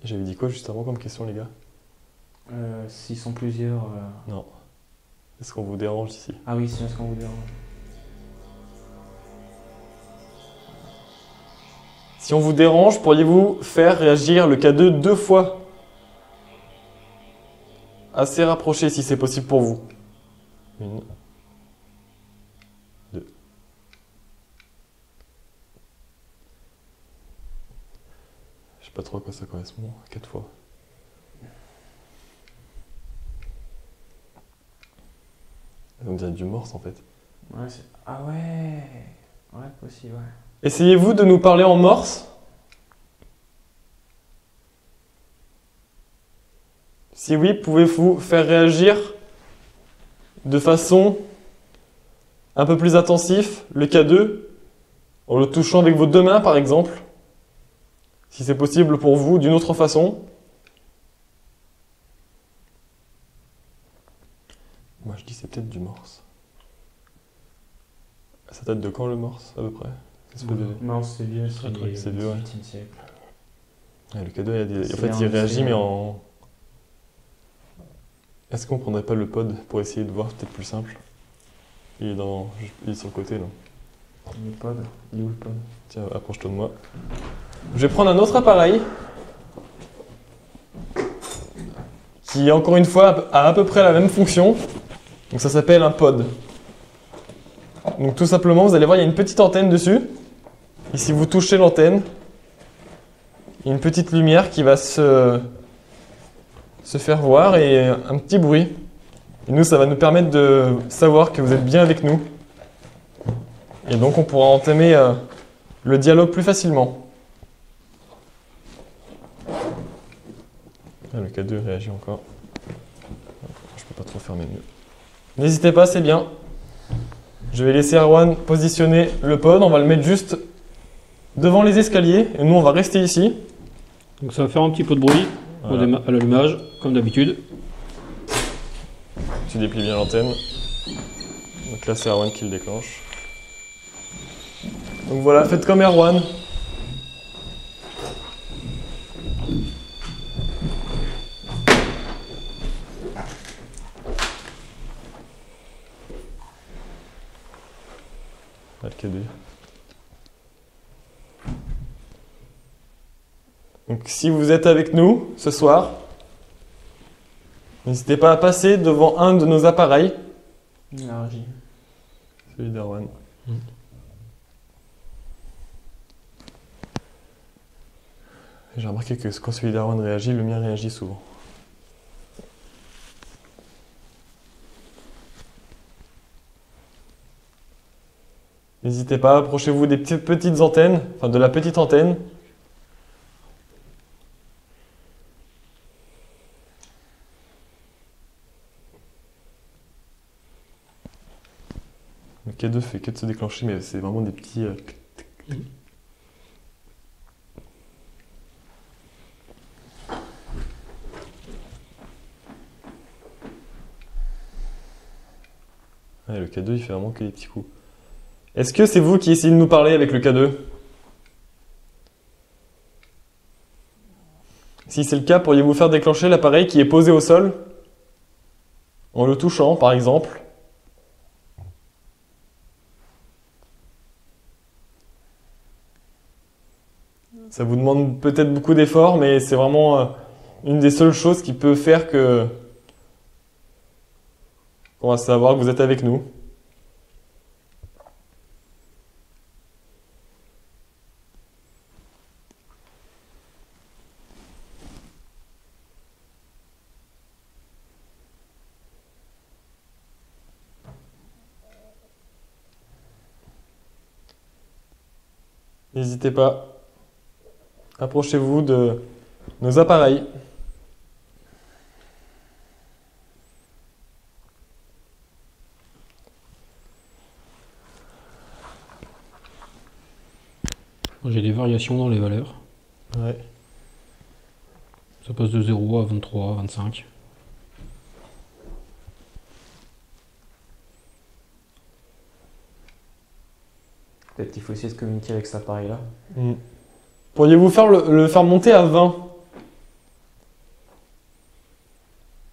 Speaker 1: J'avais dit quoi juste avant comme question, les gars?
Speaker 2: S'ils sont plusieurs...
Speaker 1: Non. Est-ce qu'on vous dérange ici?
Speaker 2: Ah oui, c'est ce qu'on vous dérange.
Speaker 1: Si on vous dérange, pourriez-vous faire réagir le K2 2 fois? Assez rapproché si c'est possible pour vous. 1, 2. Je sais pas trop à quoi ça correspond. 4 fois. On dirait du morse en fait.
Speaker 2: Ouais, c'est... Ah ouais. Ouais, possible, ouais.
Speaker 1: Essayez-vous de nous parler en morse. Si oui, pouvez-vous faire réagir de façon un peu plus intensive le K2 en le touchant avec vos deux mains par exemple, si c'est possible pour vous, d'une autre façon. Moi je dis c'est peut-être du morse. Ça date de quand le morse à peu près?
Speaker 2: Non, c'est vieux,
Speaker 1: c'est vieux, ouais.
Speaker 2: 18e siècle.
Speaker 1: Ouais, le cadeau, en
Speaker 2: C'est
Speaker 1: fait, il réagit,
Speaker 2: industriel.
Speaker 1: mais en... Est-ce qu'on prendrait pas le pod pour essayer de voir, peut-être plus simple? Il est sur le côté, là.
Speaker 2: Le pod. Il est où le pod?
Speaker 1: Tiens, approche-toi de moi. Je vais prendre un autre appareil qui, encore une fois, a à peu près la même fonction. Donc ça s'appelle un pod. Donc tout simplement, vous allez voir, il y a une petite antenne dessus. Et si vous touchez l'antenne, il y a une petite lumière qui va se faire voir et un petit bruit. Et nous, ça va nous permettre de savoir que vous êtes bien avec nous. Et donc, on pourra entamer le dialogue plus facilement. Ah, le K2 réagit encore. Je peux pas trop fermer mieux. N'hésitez pas, c'est bien. Je vais laisser Erwan positionner le pod. On va le mettre juste devant les escaliers. Et nous, on va rester ici.
Speaker 5: Donc ça va faire un petit peu de bruit
Speaker 1: Voilà.
Speaker 5: à l'allumage, comme d'habitude.
Speaker 1: Tu déplies bien l'antenne. Donc là, c'est Erwan qui le déclenche. Donc voilà, faites comme Erwan. Là, le K2. Donc si vous êtes avec nous ce soir, n'hésitez pas à passer devant un de nos appareils.
Speaker 2: Énergie.
Speaker 1: Celui d'Erwan. J'ai remarqué que quand celui d'Erwan réagit, le mien réagit souvent. N'hésitez pas, approchez-vous des petites antennes, enfin de la petite antenne. Le K2 fait que de se déclencher, mais c'est vraiment des petits... Ouais, le K2 il fait vraiment que des petits coups. Est-ce que c'est vous qui essayez de nous parler avec le K2? Si c'est le cas, pourriez-vous faire déclencher l'appareil qui est posé au sol? En le touchant, par exemple. Ça vous demande peut-être beaucoup d'efforts, mais c'est vraiment une des seules choses qui peut faire que on va savoir que vous êtes avec nous. N'hésitez pas. Approchez-vous de nos appareils.
Speaker 5: J'ai des variations dans les valeurs.
Speaker 1: Ouais.
Speaker 5: Ça passe de 0 à 23, 25.
Speaker 2: Peut-être qu'il faut essayer de communiquer avec cet appareil-là.
Speaker 1: Pourriez-vous faire le faire monter à 20?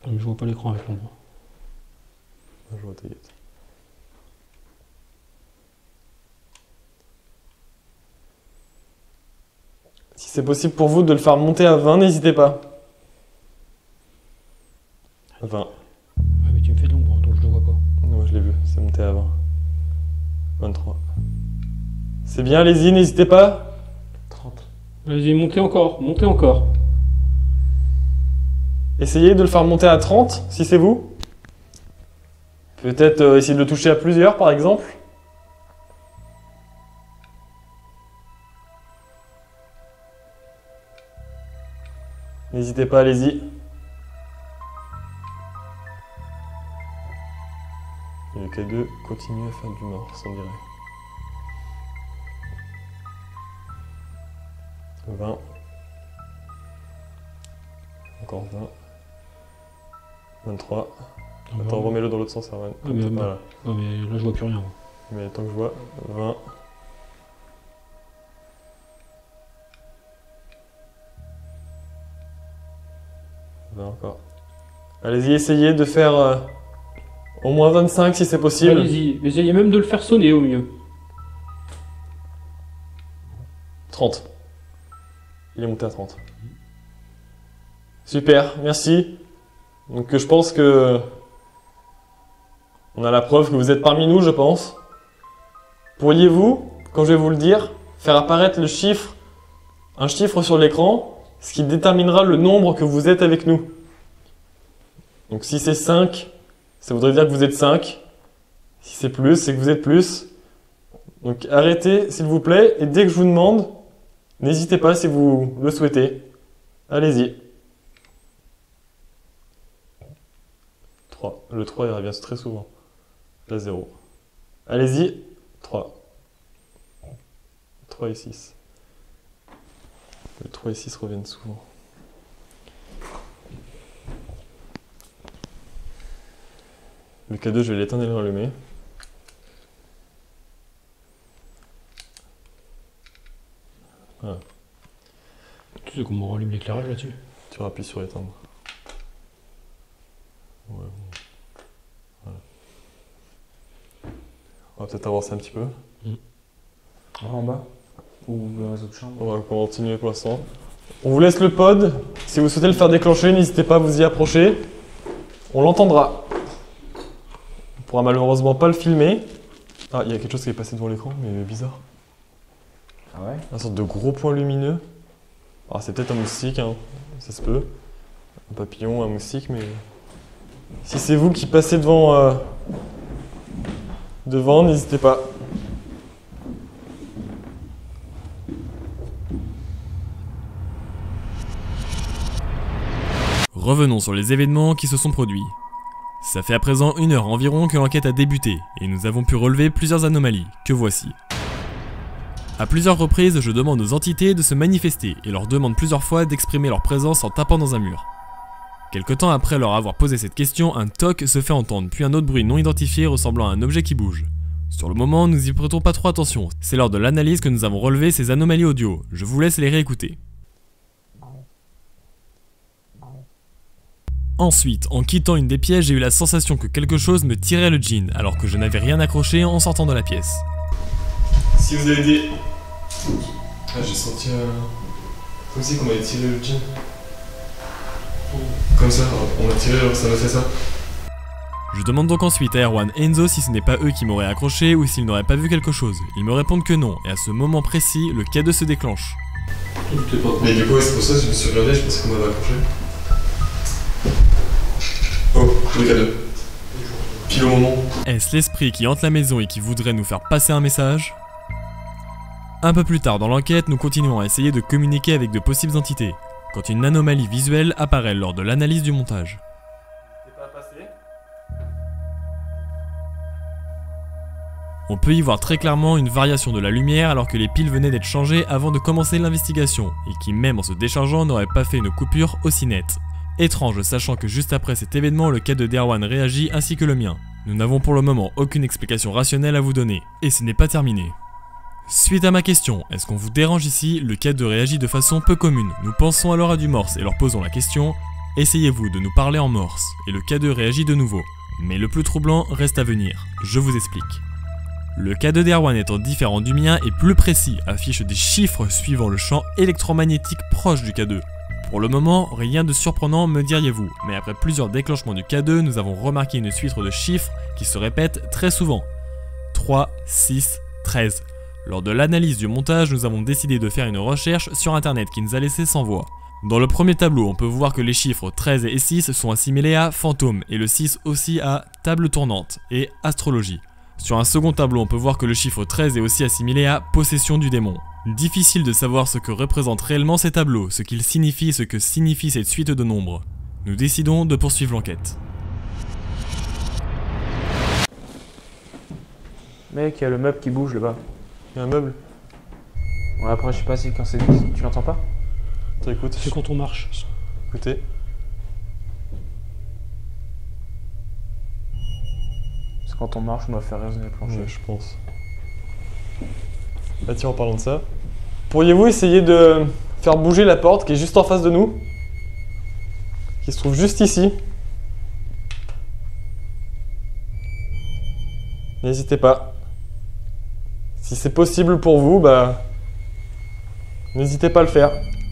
Speaker 5: Je vois pas l'écran avec l'ombre.
Speaker 1: Je vois, t'inquiète. Si c'est possible pour vous de le faire monter à 20, n'hésitez pas. 20.
Speaker 5: Ouais, mais tu me fais de l'ombre, donc je le vois pas.
Speaker 1: Moi je l'ai vu, c'est monté à 20. 23. C'est bien, allez-y, n'hésitez pas.
Speaker 2: 30.
Speaker 5: Vas-y, montez encore, montez encore.
Speaker 1: Essayez de le faire monter à 30, si c'est vous. Peut-être essayer de le toucher à plusieurs, par exemple. N'hésitez pas, allez-y. Et le K2 continue à faire du morse, on dirait. 20. Encore 20. 23. Attends, remets-le dans l'autre sens, Erwan.
Speaker 5: Ah, mais,
Speaker 1: Voilà.
Speaker 5: ah, mais là je vois plus rien. Moi.
Speaker 1: Mais tant que je vois, 20. Encore. Allez-y, essayez de faire au moins 25 si c'est possible.
Speaker 5: Allez-y, essayez même de le faire sonner au mieux.
Speaker 1: 30. Il est monté à 30. Super, merci. Donc je pense que on a la preuve que vous êtes parmi nous, je pense. Pourriez-vous, quand je vais vous le dire, faire apparaître un chiffre sur l'écran, ce qui déterminera le nombre que vous êtes avec nous. Donc si c'est 5, ça voudrait dire que vous êtes 5. Si c'est plus, c'est que vous êtes plus. Donc arrêtez s'il vous plaît, et dès que je vous demande, n'hésitez pas si vous le souhaitez. Allez-y. 3. Le 3 il revient très souvent. Là 0. Allez-y. 3. 3 et 6. Le 3 et 6 reviennent souvent. Le K2, je vais l'éteindre et le rallumer. Voilà.
Speaker 5: Tu sais comment on rallume l'éclairage là-dessus?
Speaker 1: Tu appuies sur éteindre. Ouais, bon. Voilà. On va peut-être avancer un petit peu.
Speaker 2: En bas? Ou dans les autres chambres?
Speaker 1: On va continuer pour l'instant. On vous laisse le pod. Si vous souhaitez le faire déclencher, n'hésitez pas à vous y approcher. On l'entendra. On pourra malheureusement pas le filmer. Ah, il y a quelque chose qui est passé devant l'écran, mais bizarre.
Speaker 2: Ah ouais?
Speaker 1: Une sorte de gros point lumineux. Ah, c'est peut-être un moustique, hein. Ça se peut. Un papillon, un moustique, mais... Si c'est vous qui passez devant, n'hésitez pas.
Speaker 3: Revenons sur les événements qui se sont produits. Ça fait à présent 1 heure environ que l'enquête a débuté, et nous avons pu relever plusieurs anomalies, que voici. A plusieurs reprises, je demande aux entités de se manifester, et leur demande plusieurs fois d'exprimer leur présence en tapant dans un mur. Quelque temps après leur avoir posé cette question, un toc se fait entendre, puis un autre bruit non identifié ressemblant à un objet qui bouge. Sur le moment, nous y prêtons pas trop attention, c'est lors de l'analyse que nous avons relevé ces anomalies audio, je vous laisse les réécouter. Ensuite, en quittant une des pièces, j'ai eu la sensation que quelque chose me tirait le jean, alors que je n'avais rien accroché en sortant de la pièce.
Speaker 1: Si vous avez des... Ah, j'ai senti comme si on m'avait tiré le jean. Comme ça, on m'a tiré, ça m'a fait ça.
Speaker 3: Je demande donc ensuite à Erwan et Enzo si ce n'est pas eux qui m'auraient accroché ou s'ils n'auraient pas vu quelque chose. Ils me répondent que non, et à ce moment précis, le K2 se déclenche.
Speaker 1: Mais du coup, c'est pour ça que je me suis regardé, je pensais qu'on m'avait accroché. Oh, le K2. Pile au moment.
Speaker 3: Est-ce l'esprit qui hante la maison et qui voudrait nous faire passer un message? Un peu plus tard dans l'enquête, nous continuons à essayer de communiquer avec de possibles entités, quand une anomalie visuelle apparaît lors de l'analyse du montage. On peut y voir très clairement une variation de la lumière alors que les piles venaient d'être changées avant de commencer l'investigation, et qui même en se déchargeant n'aurait pas fait une coupure aussi nette. Étrange, sachant que juste après cet événement, le K2 d'Erwan réagit ainsi que le mien. Nous n'avons pour le moment aucune explication rationnelle à vous donner, et ce n'est pas terminé. Suite à ma question, est-ce qu'on vous dérange ici, le K2 réagit de façon peu commune. Nous pensons alors à du morse et leur posons la question, essayez-vous de nous parler en morse, et le K2 réagit de nouveau. Mais le plus troublant reste à venir, je vous explique. Le K2 d'Erwan étant différent du mien et plus précis, affiche des chiffres suivant le champ électromagnétique proche du K2. Pour le moment, rien de surprenant me diriez-vous, mais après plusieurs déclenchements du K2, nous avons remarqué une suite de chiffres qui se répètent très souvent. 3, 6, 13. Lors de l'analyse du montage, nous avons décidé de faire une recherche sur internet qui nous a laissé sans voix. Dans le premier tableau, on peut voir que les chiffres 13 et 6 sont assimilés à fantôme et le 6 aussi à table tournante et astrologie. Sur un second tableau, on peut voir que le chiffre 13 est aussi assimilé à possession du démon. Difficile de savoir ce que représentent réellement ces tableaux, ce qu'ils signifient et ce que signifie cette suite de nombres. Nous décidons de poursuivre l'enquête.
Speaker 2: Mec, il y a le meuble qui bouge là-bas.
Speaker 1: Il y a un meuble.
Speaker 2: Ouais, après, je sais pas si quand c'est. Tu l'entends pas?
Speaker 1: Attends, écoute.
Speaker 5: C'est quand on marche.
Speaker 1: Écoutez.
Speaker 2: C'est quand on marche, on doit faire résonner le plancher.
Speaker 1: Ouais, je pense. Ah tiens, en parlant de ça, pourriez-vous essayer de faire bouger la porte qui est juste en face de nous? Qui se trouve juste ici. N'hésitez pas. Si c'est possible pour vous, bah... n'hésitez pas à le faire.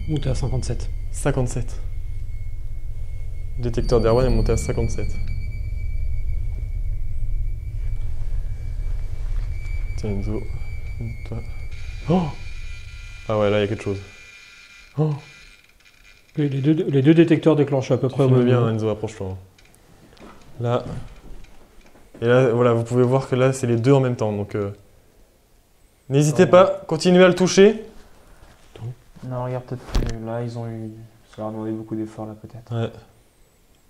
Speaker 5: Monter à 57.
Speaker 1: 57. Le détecteur d'Erwan est monté à 57. Tiens, Enzo. Toi. Oh, ah ouais, là, il y a quelque chose. Oh,
Speaker 5: Les deux détecteurs déclenchent à peu près au
Speaker 1: filme
Speaker 5: même
Speaker 1: bien,
Speaker 5: moment.
Speaker 1: Enzo, approche-toi. Là. Et là, voilà, vous pouvez voir que là, c'est les deux en même temps. Donc, n'hésitez pas, continuez à le toucher.
Speaker 2: Non, regarde, peut-être que là, ils ont eu. Ça leur a demandé beaucoup d'efforts, là, peut-être.
Speaker 1: Ouais.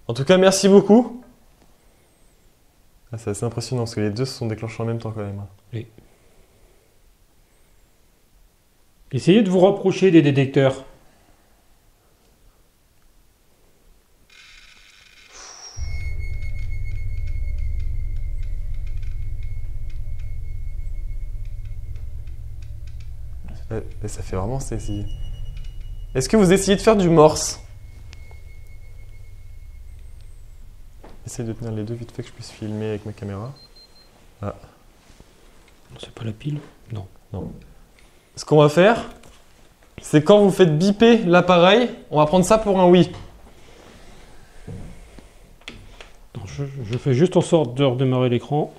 Speaker 1: En tout cas, merci beaucoup. Ah, c'est assez impressionnant parce que les deux se sont déclenchés en même temps quand même.
Speaker 5: Oui. Essayez de vous rapprocher des détecteurs.
Speaker 1: Et ça fait vraiment essayer. Est-ce que vous essayez de faire du morse? Essayez de tenir les deux vite fait que je puisse filmer avec ma caméra. Ah.
Speaker 5: C'est pas la pile? Non.
Speaker 1: Non. Ce qu'on va faire, c'est quand vous faites biper l'appareil, on va prendre ça pour un oui.
Speaker 5: Non, je fais juste en sorte de redémarrer l'écran.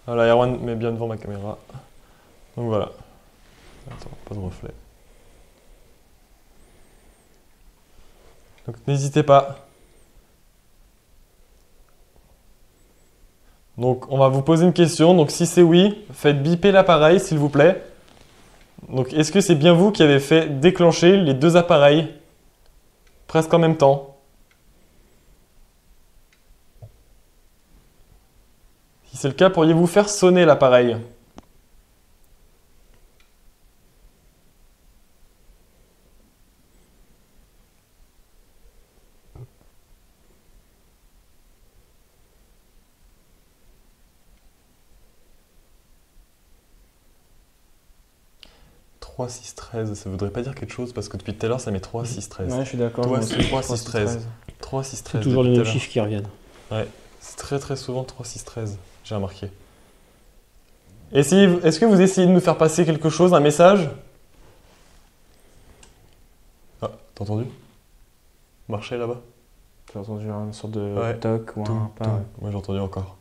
Speaker 1: Voilà, Erwan met bien devant ma caméra. Donc voilà. Attends, pas de reflet. Donc n'hésitez pas. Donc on va vous poser une question. Donc si c'est oui, faites biper l'appareil s'il vous plaît. Donc est-ce que c'est bien vous qui avez fait déclencher les deux appareils presque en même temps? Si c'est le cas, pourriez-vous faire sonner l'appareil? « 3, 6, 13 », ça voudrait pas dire quelque chose parce que depuis tout à l'heure ça met 3, 6, 13.
Speaker 2: Ouais, je suis d'accord.
Speaker 1: Toi,
Speaker 2: moi
Speaker 1: c'est
Speaker 2: aussi,
Speaker 1: 3, 6, 13. 3, 6, 13.
Speaker 5: C'est toujours les
Speaker 1: depuis
Speaker 5: mêmes
Speaker 1: tout à l'heure.
Speaker 5: chiffres qui reviennent.
Speaker 1: Ouais, c'est très très souvent 3, 6, 13, j'ai remarqué. Est-ce que vous essayez de nous faire passer quelque chose, un message? Ah, t'as entendu? Marcher là-bas?
Speaker 2: J'ai entendu une sorte de
Speaker 1: Ouais.
Speaker 2: toc ou un pas.
Speaker 1: Tout. Moi j'ai entendu encore.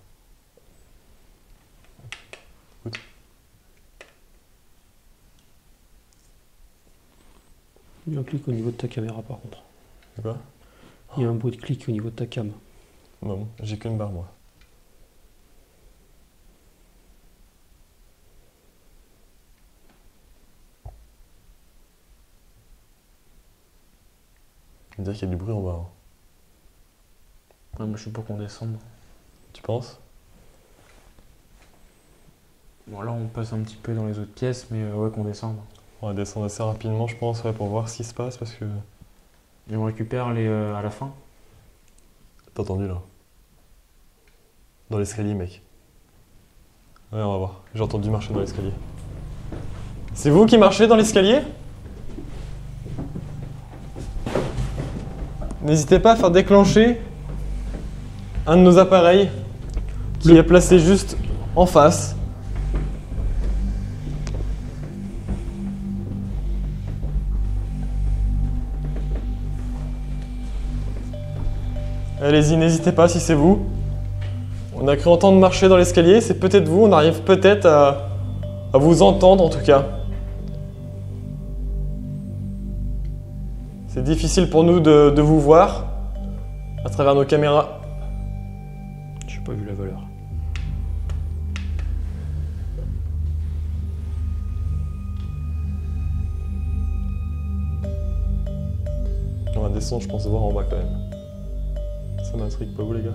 Speaker 1: Écoute.
Speaker 5: Il y a un clic au niveau de ta caméra par contre.
Speaker 1: C'est quoi?
Speaker 5: Il y a un bruit de clic au niveau de ta cam.
Speaker 1: Non, j'ai qu'une barre moi. On dirait qu'il y a du bruit en bas. Hein.
Speaker 2: Ouais, moi, je suis pour qu'on descende.
Speaker 1: Tu penses?
Speaker 2: Bon, là, on passe un petit peu dans les autres pièces, mais ouais, qu'on descende.
Speaker 1: On va descendre assez rapidement je pense, ouais, pour voir ce qui se passe parce que...
Speaker 2: Et on récupère les à la fin.
Speaker 1: T'as entendu là? Dans l'escalier mec. Ouais, on va voir. J'ai entendu marcher dans l'escalier. C'est vous qui marchez dans l'escalier? N'hésitez pas à faire déclencher un de nos appareils qui est placé juste en face. Allez-y, n'hésitez pas si c'est vous. On a cru entendre marcher dans l'escalier, c'est peut-être vous, on arrive peut-être à vous entendre en tout cas. C'est difficile pour nous de vous voir à travers nos caméras.
Speaker 5: J'ai pas vu la valeur.
Speaker 1: On va descendre, je pense, voir en bas quand même. Ça m'intrigue pas vous les gars?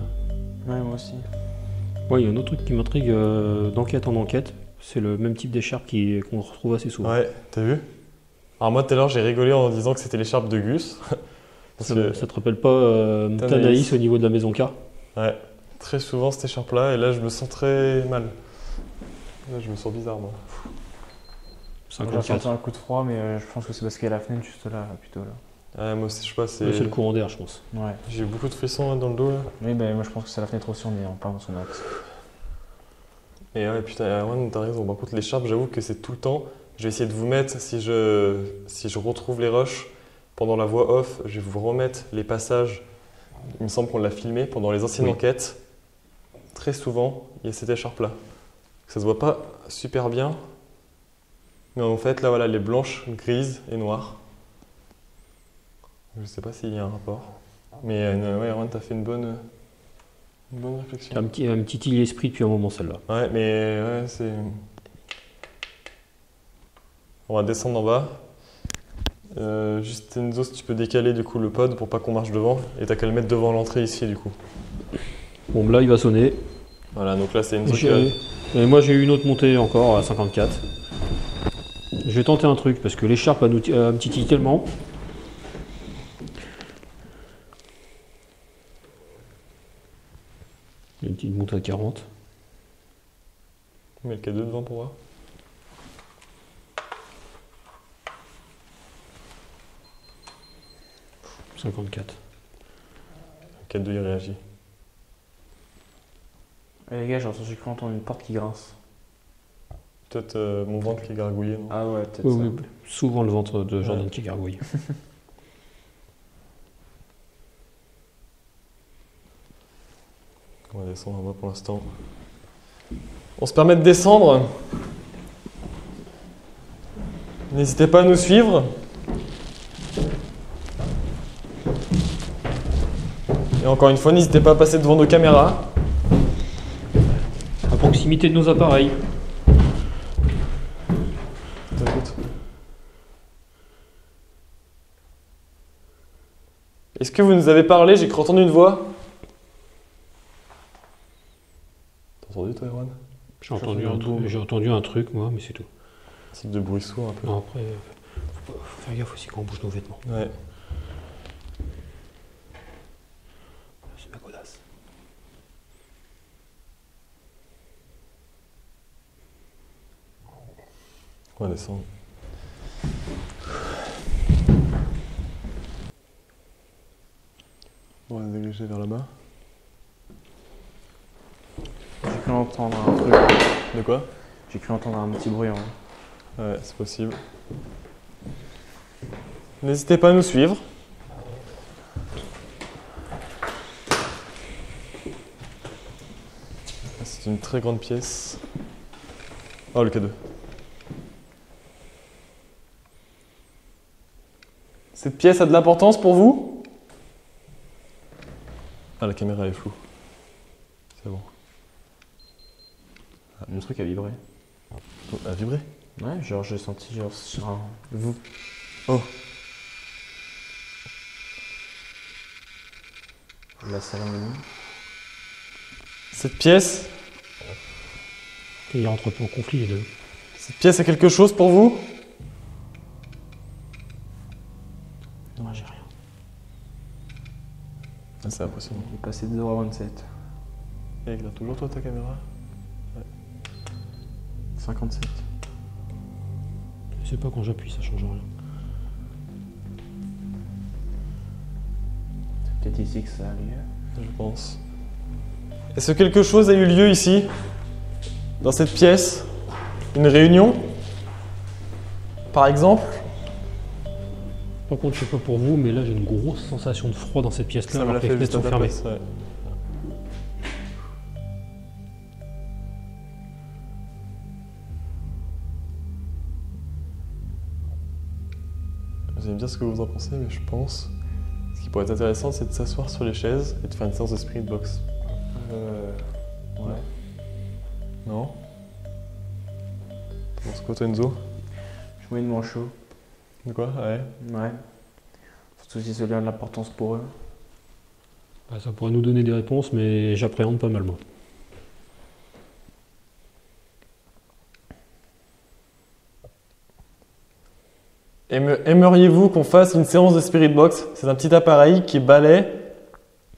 Speaker 2: Ouais, moi aussi.
Speaker 5: Ouais, il y a un autre truc qui m'intrigue d'enquête en enquête. C'est le même type d'écharpe qu'on retrouve assez souvent.
Speaker 1: Ouais, t'as vu? Alors moi tout à l'heure j'ai rigolé en disant que c'était l'écharpe de Gus. Parce que,
Speaker 5: Ça te rappelle pas Tanaïs au niveau de la maison K?
Speaker 1: ouais, très souvent cette écharpe là, et là je me sens très mal. Là je me sens bizarre moi.
Speaker 2: J'ai
Speaker 5: 54.
Speaker 2: ressenti un coup de froid, mais je pense que c'est parce qu'il y a la fenêtre juste là, plutôt là.
Speaker 1: Ouais, moi aussi je sais pas,
Speaker 5: Ouais, c'est le courant d'air, je pense.
Speaker 2: Ouais.
Speaker 1: j'ai eu beaucoup de frissons là, dans le dos là.
Speaker 2: Oui, bah, moi je pense que c'est la fenêtre aussi, on est en plein dans son axe.
Speaker 1: Et ouais, putain, Erwan, t'as raison. Par contre, l'écharpe, j'avoue que c'est tout le temps. Je vais essayer de vous mettre, si je retrouve les rushs pendant la voix off, je vais vous remettre les passages. Il me semble qu'on l'a filmé pendant les anciennes
Speaker 5: Oui.
Speaker 1: enquêtes. Très souvent, il y a cette écharpe-là. Ça se voit pas super bien. Mais en fait, là, voilà, elle est blanche, grise et noire. Je sais pas s'il y a un rapport. Mais ouais, Erwan, t'as fait une bonne réflexion.
Speaker 5: Un petit île esprit depuis un moment, celle-là.
Speaker 1: Ouais, mais ouais, c'est. On va descendre en bas. Juste Enzo, si tu peux décaler du coup le pod pour pas qu'on marche devant. Et t'as qu'à le mettre devant l'entrée ici du coup.
Speaker 5: Bon, là, il va sonner.
Speaker 1: Voilà, donc là c'est Enzo qui
Speaker 5: Et moi, j'ai eu une autre montée encore à 54. Je vais tenter un truc parce que l'écharpe me titille tellement. Il y a une petite montée à 40.
Speaker 1: met le K2 devant pour voir.
Speaker 5: « 54.
Speaker 1: Le K2 il réagit.
Speaker 2: Les gars, j'ai cru entendre une porte qui grince.
Speaker 1: Peut-être mon ventre qui est gargouillé, non?
Speaker 2: Ah ouais, peut-être
Speaker 5: Oui,
Speaker 2: ça.
Speaker 5: oui, souvent le ventre de Jordan qui gargouille.
Speaker 1: On va descendre en bas pour l'instant. On se permet de descendre. N'hésitez pas à nous suivre. Et encore une fois, n'hésitez pas à passer devant nos caméras.
Speaker 5: À proximité de nos appareils.
Speaker 1: T'écoutes. Est-ce que vous nous avez parlé? J'ai cru entendre une voix. T'as entendu toi, Erwan?
Speaker 5: J'ai entendu un truc, moi, mais c'est tout.
Speaker 1: Un type de bruit sourd un peu.
Speaker 5: Non, après, faut faire gaffe aussi quand on bouge nos vêtements.
Speaker 1: Ouais.
Speaker 5: C'est ma godasse.
Speaker 1: On va descendre. On va se diriger vers là-bas.
Speaker 2: J'ai cru entendre un truc.
Speaker 1: De quoi?
Speaker 2: J'ai cru entendre un petit bruit en haut.
Speaker 1: Ouais, c'est possible. N'hésitez pas à nous suivre. C'est une très grande pièce. Oh, le K2. Cette pièce a de l'importance pour vous? Ah, la caméra est floue. C'est bon.
Speaker 2: Le truc a vibré.
Speaker 1: Oh, elle a vibré?
Speaker 2: Ouais, genre j'ai senti genre sur un... Vous.
Speaker 1: Oh.
Speaker 2: La salle en ligne.
Speaker 1: Cette pièce,
Speaker 5: Il rentre pas en conflit, les deux.
Speaker 1: cette pièce a quelque chose pour vous?
Speaker 2: Non, j'ai rien.
Speaker 1: Ah, c'est impressionnant.
Speaker 2: Il est passé de 0 à 27.
Speaker 1: Et regarde toujours toi ta caméra.
Speaker 2: 57.
Speaker 5: Je sais pas quand j'appuie, ça change rien.
Speaker 2: C'est peut-être ici que ça a lieu.
Speaker 1: Je pense. Est-ce que quelque chose a eu lieu ici? Dans cette pièce? Une réunion? Par exemple?
Speaker 5: Par contre, je sais pas pour vous, mais là j'ai une grosse sensation de froid dans cette pièce-là, alors que les fenêtres sont fermées.
Speaker 1: Ouais. Vous allez me dire ce que vous en pensez, mais je pense ce qui pourrait être intéressant, c'est de s'asseoir sur les chaises et de faire une séance de spirit box.
Speaker 2: Ouais.
Speaker 1: Non? T'en penses quoi, toi, Enzo?
Speaker 2: Je suis moyennement chaud.
Speaker 1: De quoi? Ouais.
Speaker 2: Ouais. Surtout si cela a de l'importance pour eux.
Speaker 5: Bah, ça pourrait nous donner des réponses, mais j'appréhende pas mal, moi.
Speaker 1: Aimeriez-vous qu'on fasse une séance de Spirit Box? C'est un petit appareil qui balaie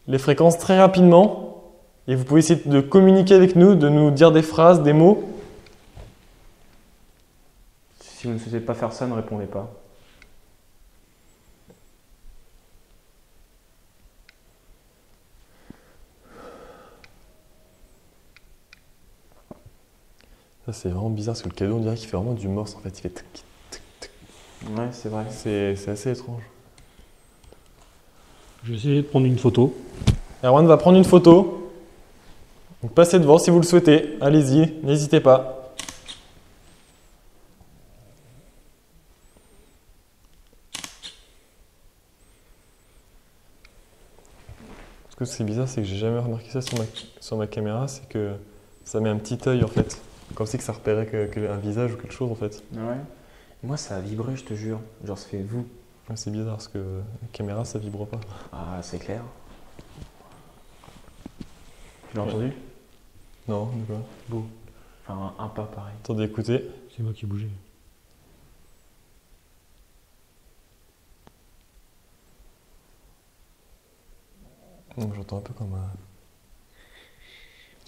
Speaker 1: les fréquences très rapidement et vous pouvez essayer de communiquer avec nous, de nous dire des phrases, des mots.
Speaker 2: Si vous ne souhaitez pas faire ça, ne répondez pas.
Speaker 1: Ça c'est vraiment bizarre parce que le cadeau on dirait qu'il fait vraiment du morse en fait, il fait tic, tic, tic.
Speaker 2: Ouais, c'est vrai.
Speaker 1: C'est assez étrange.
Speaker 5: Je vais essayer de prendre une photo.
Speaker 1: Erwan va prendre une photo. Donc passez devant si vous le souhaitez, allez-y, n'hésitez pas. Ce que c'est bizarre, c'est que j'ai jamais remarqué ça sur ma caméra, c'est que ça met un petit œil en fait. Comme si que ça repérait un visage ou quelque chose en fait.
Speaker 2: Ouais. Moi, ça a vibré, je te jure. Genre, ça fait vous.
Speaker 1: Ouais, c'est bizarre parce que la caméra ça vibre pas.
Speaker 2: Ah, c'est clair. Tu l'as entendu?
Speaker 1: Non, de quoi?
Speaker 2: Beau. Enfin, un pas pareil.
Speaker 1: Attendez, écoutez.
Speaker 5: C'est moi qui bougeais.
Speaker 1: J'entends un peu comme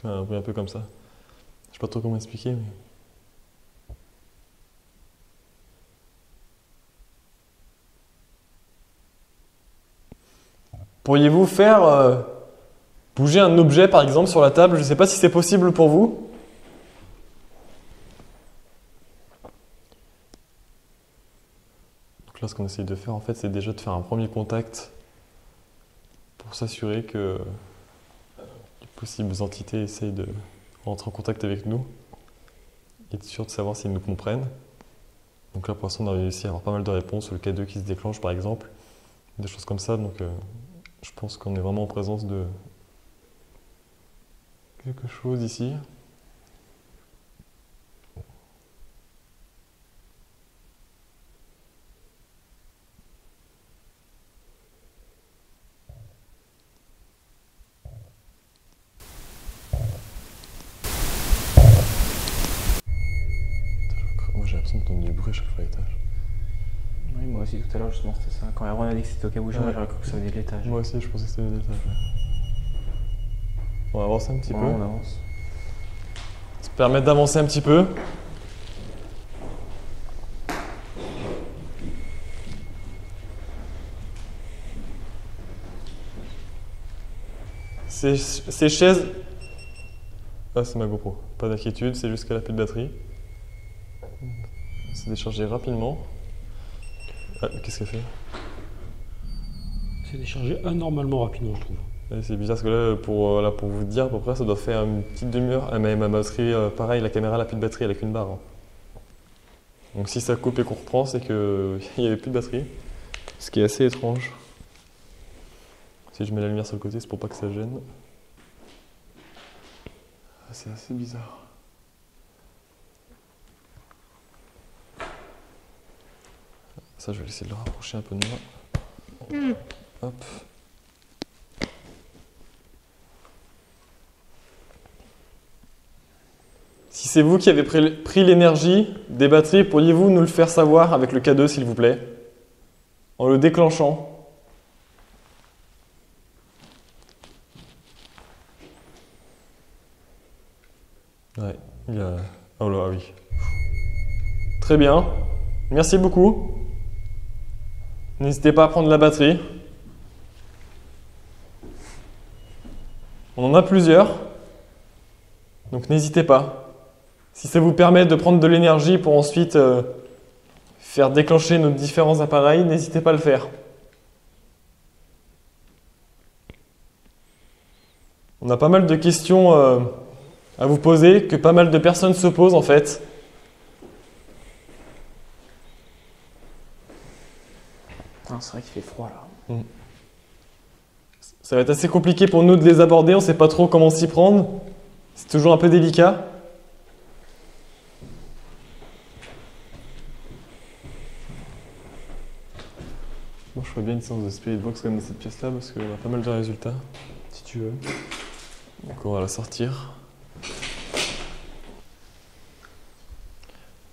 Speaker 1: un bruit un peu comme ça. Je sais pas trop comment expliquer, mais. Pourriez-vous faire bouger un objet par exemple sur la table? Je ne sais pas si c'est possible pour vous. Donc là, ce qu'on essaye de faire en fait, c'est déjà de faire un premier contact pour s'assurer que les possibles entités essayent de rentrer en contact avec nous et être sûr de savoir s'ils nous comprennent. Donc là, pour l'instant, on a réussi à avoir pas mal de réponses sur le K2 qui se déclenche par exemple, des choses comme ça. Donc je pense qu'on est vraiment en présence de quelque chose ici. Moi j'ai l'impression d'entendre du bruit à chaque fois à l'étage.
Speaker 2: Oui, moi aussi, tout à l'heure, justement, c'était ça. Quand Erwan a dit que c'était au cabochon,
Speaker 1: Ouais.
Speaker 2: j'aurais cru que ça venait de l'étage.
Speaker 1: Moi aussi je pensais que c'était l'étage. Ouais. On va avancer un petit
Speaker 2: Ouais,
Speaker 1: peu.
Speaker 2: on avance.
Speaker 1: Ça permet d'avancer un petit peu. Ces chaises... Ah, c'est ma GoPro. Pas d'inquiétude, c'est juste qu'elle a plus de batterie. C'est déchargé rapidement. Ah, qu'est-ce qu'elle fait?
Speaker 5: C'est déchargé anormalement rapidement, je trouve.
Speaker 1: Ouais, c'est bizarre parce que là, pour vous dire, à peu près, ça doit faire une petite demi-heure. Ah, mais ma batterie, pareil, la caméra n'a plus de batterie, elle a qu'une barre. Hein. Donc si ça coupe et qu'on reprend, c'est qu'il n'y avait plus de batterie. Ce qui est assez étrange. Si je mets la lumière sur le côté, c'est pour pas que ça gêne. Ah, c'est assez bizarre. Ça, je vais essayer de le rapprocher un peu de moi. Hop. Si c'est vous qui avez pris l'énergie des batteries, pourriez-vous nous le faire savoir avec le K2 s'il vous plaît? En le déclenchant. Ouais, il y a... Oh là, oui. Très bien. Merci beaucoup. N'hésitez pas à prendre la batterie. On en a plusieurs. Donc n'hésitez pas. Si ça vous permet de prendre de l'énergie pour ensuite faire déclencher nos différents appareils, n'hésitez pas à le faire. On a pas mal de questions à vous poser, que pas mal de personnes se posent en fait.
Speaker 2: Ah, c'est vrai qu'il fait froid là.
Speaker 1: Ça va être assez compliqué pour nous de les aborder, on ne sait pas trop comment s'y prendre. C'est toujours un peu délicat. Moi, je ferais bien une séance de Spirit Box quand même dans cette pièce-là parce qu'on a pas mal de résultats, si tu veux. Donc on va la sortir.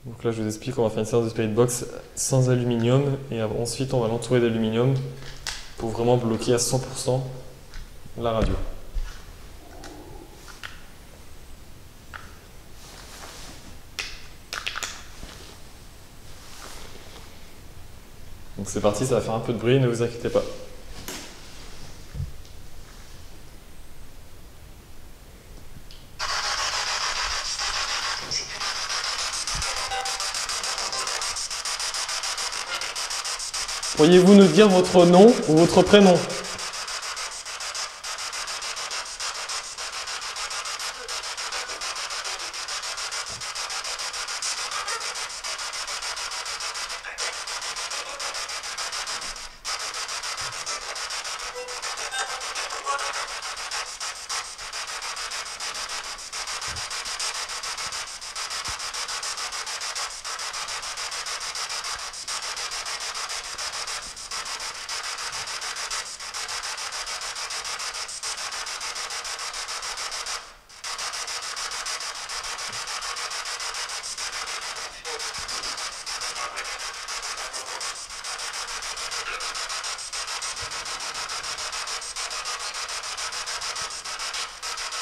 Speaker 1: Donc Donc là, je vous explique, on va faire une séance de Spirit Box sans aluminium et ensuite on va l'entourer d'aluminium pour vraiment bloquer à 100% la radio. Donc c'est parti, ça va faire un peu de bruit, ne vous inquiétez pas. Pourriez-vous nous dire votre nom ou votre prénom?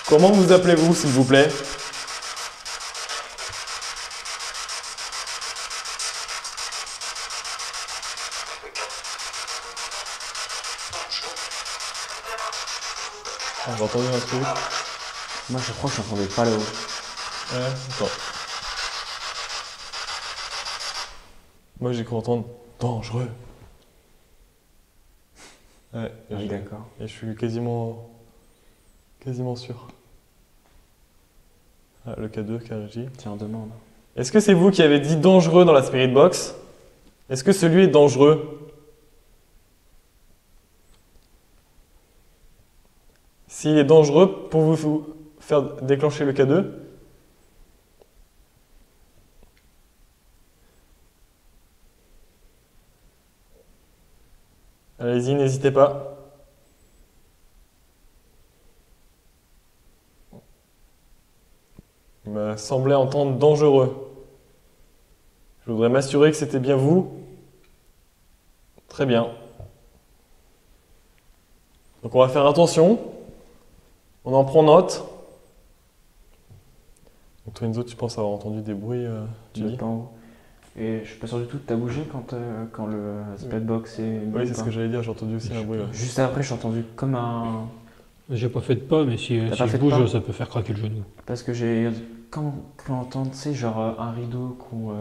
Speaker 1: Comment vous appelez-vous, s'il vous plaît? Ah, j'ai entendu un truc.
Speaker 4: Moi je crois que j'entendais pas là-haut.
Speaker 1: Ouais, attends. Moi j'ai cru entendre dangereux. Ouais,
Speaker 4: Oui, d'accord.
Speaker 1: et je suis quasiment sûr. Ah, le K2, KRJ.
Speaker 4: Tiens, demande.
Speaker 1: Est-ce que c'est vous qui avez dit dangereux dans la Spirit Box? Est-ce que celui est dangereux? S'il est dangereux, pour vous faire déclencher le K2? Allez-y, n'hésitez pas. Il m'a semblé entendre dangereux. Je voudrais m'assurer que c'était bien vous. Très bien. Donc on va faire attention. On en prend note. Donc toi Enzo, tu penses avoir entendu des bruits, tu dis?
Speaker 4: Pas en haut. Et je suis pas sûr du tout que t'as bougé quand le Spirit Box est...
Speaker 1: Oui, c'est ce que j'allais dire, j'ai entendu aussi un bruit. Ouais.
Speaker 4: Juste après, j'ai entendu comme un...
Speaker 5: J'ai pas fait de pas, mais si
Speaker 4: T'as pas
Speaker 5: je
Speaker 4: fait de
Speaker 5: bouge,
Speaker 4: pas
Speaker 5: ça peut faire craquer le genou.
Speaker 4: Parce que j'ai... Quand on entend, tu sais, genre un rideau qu'on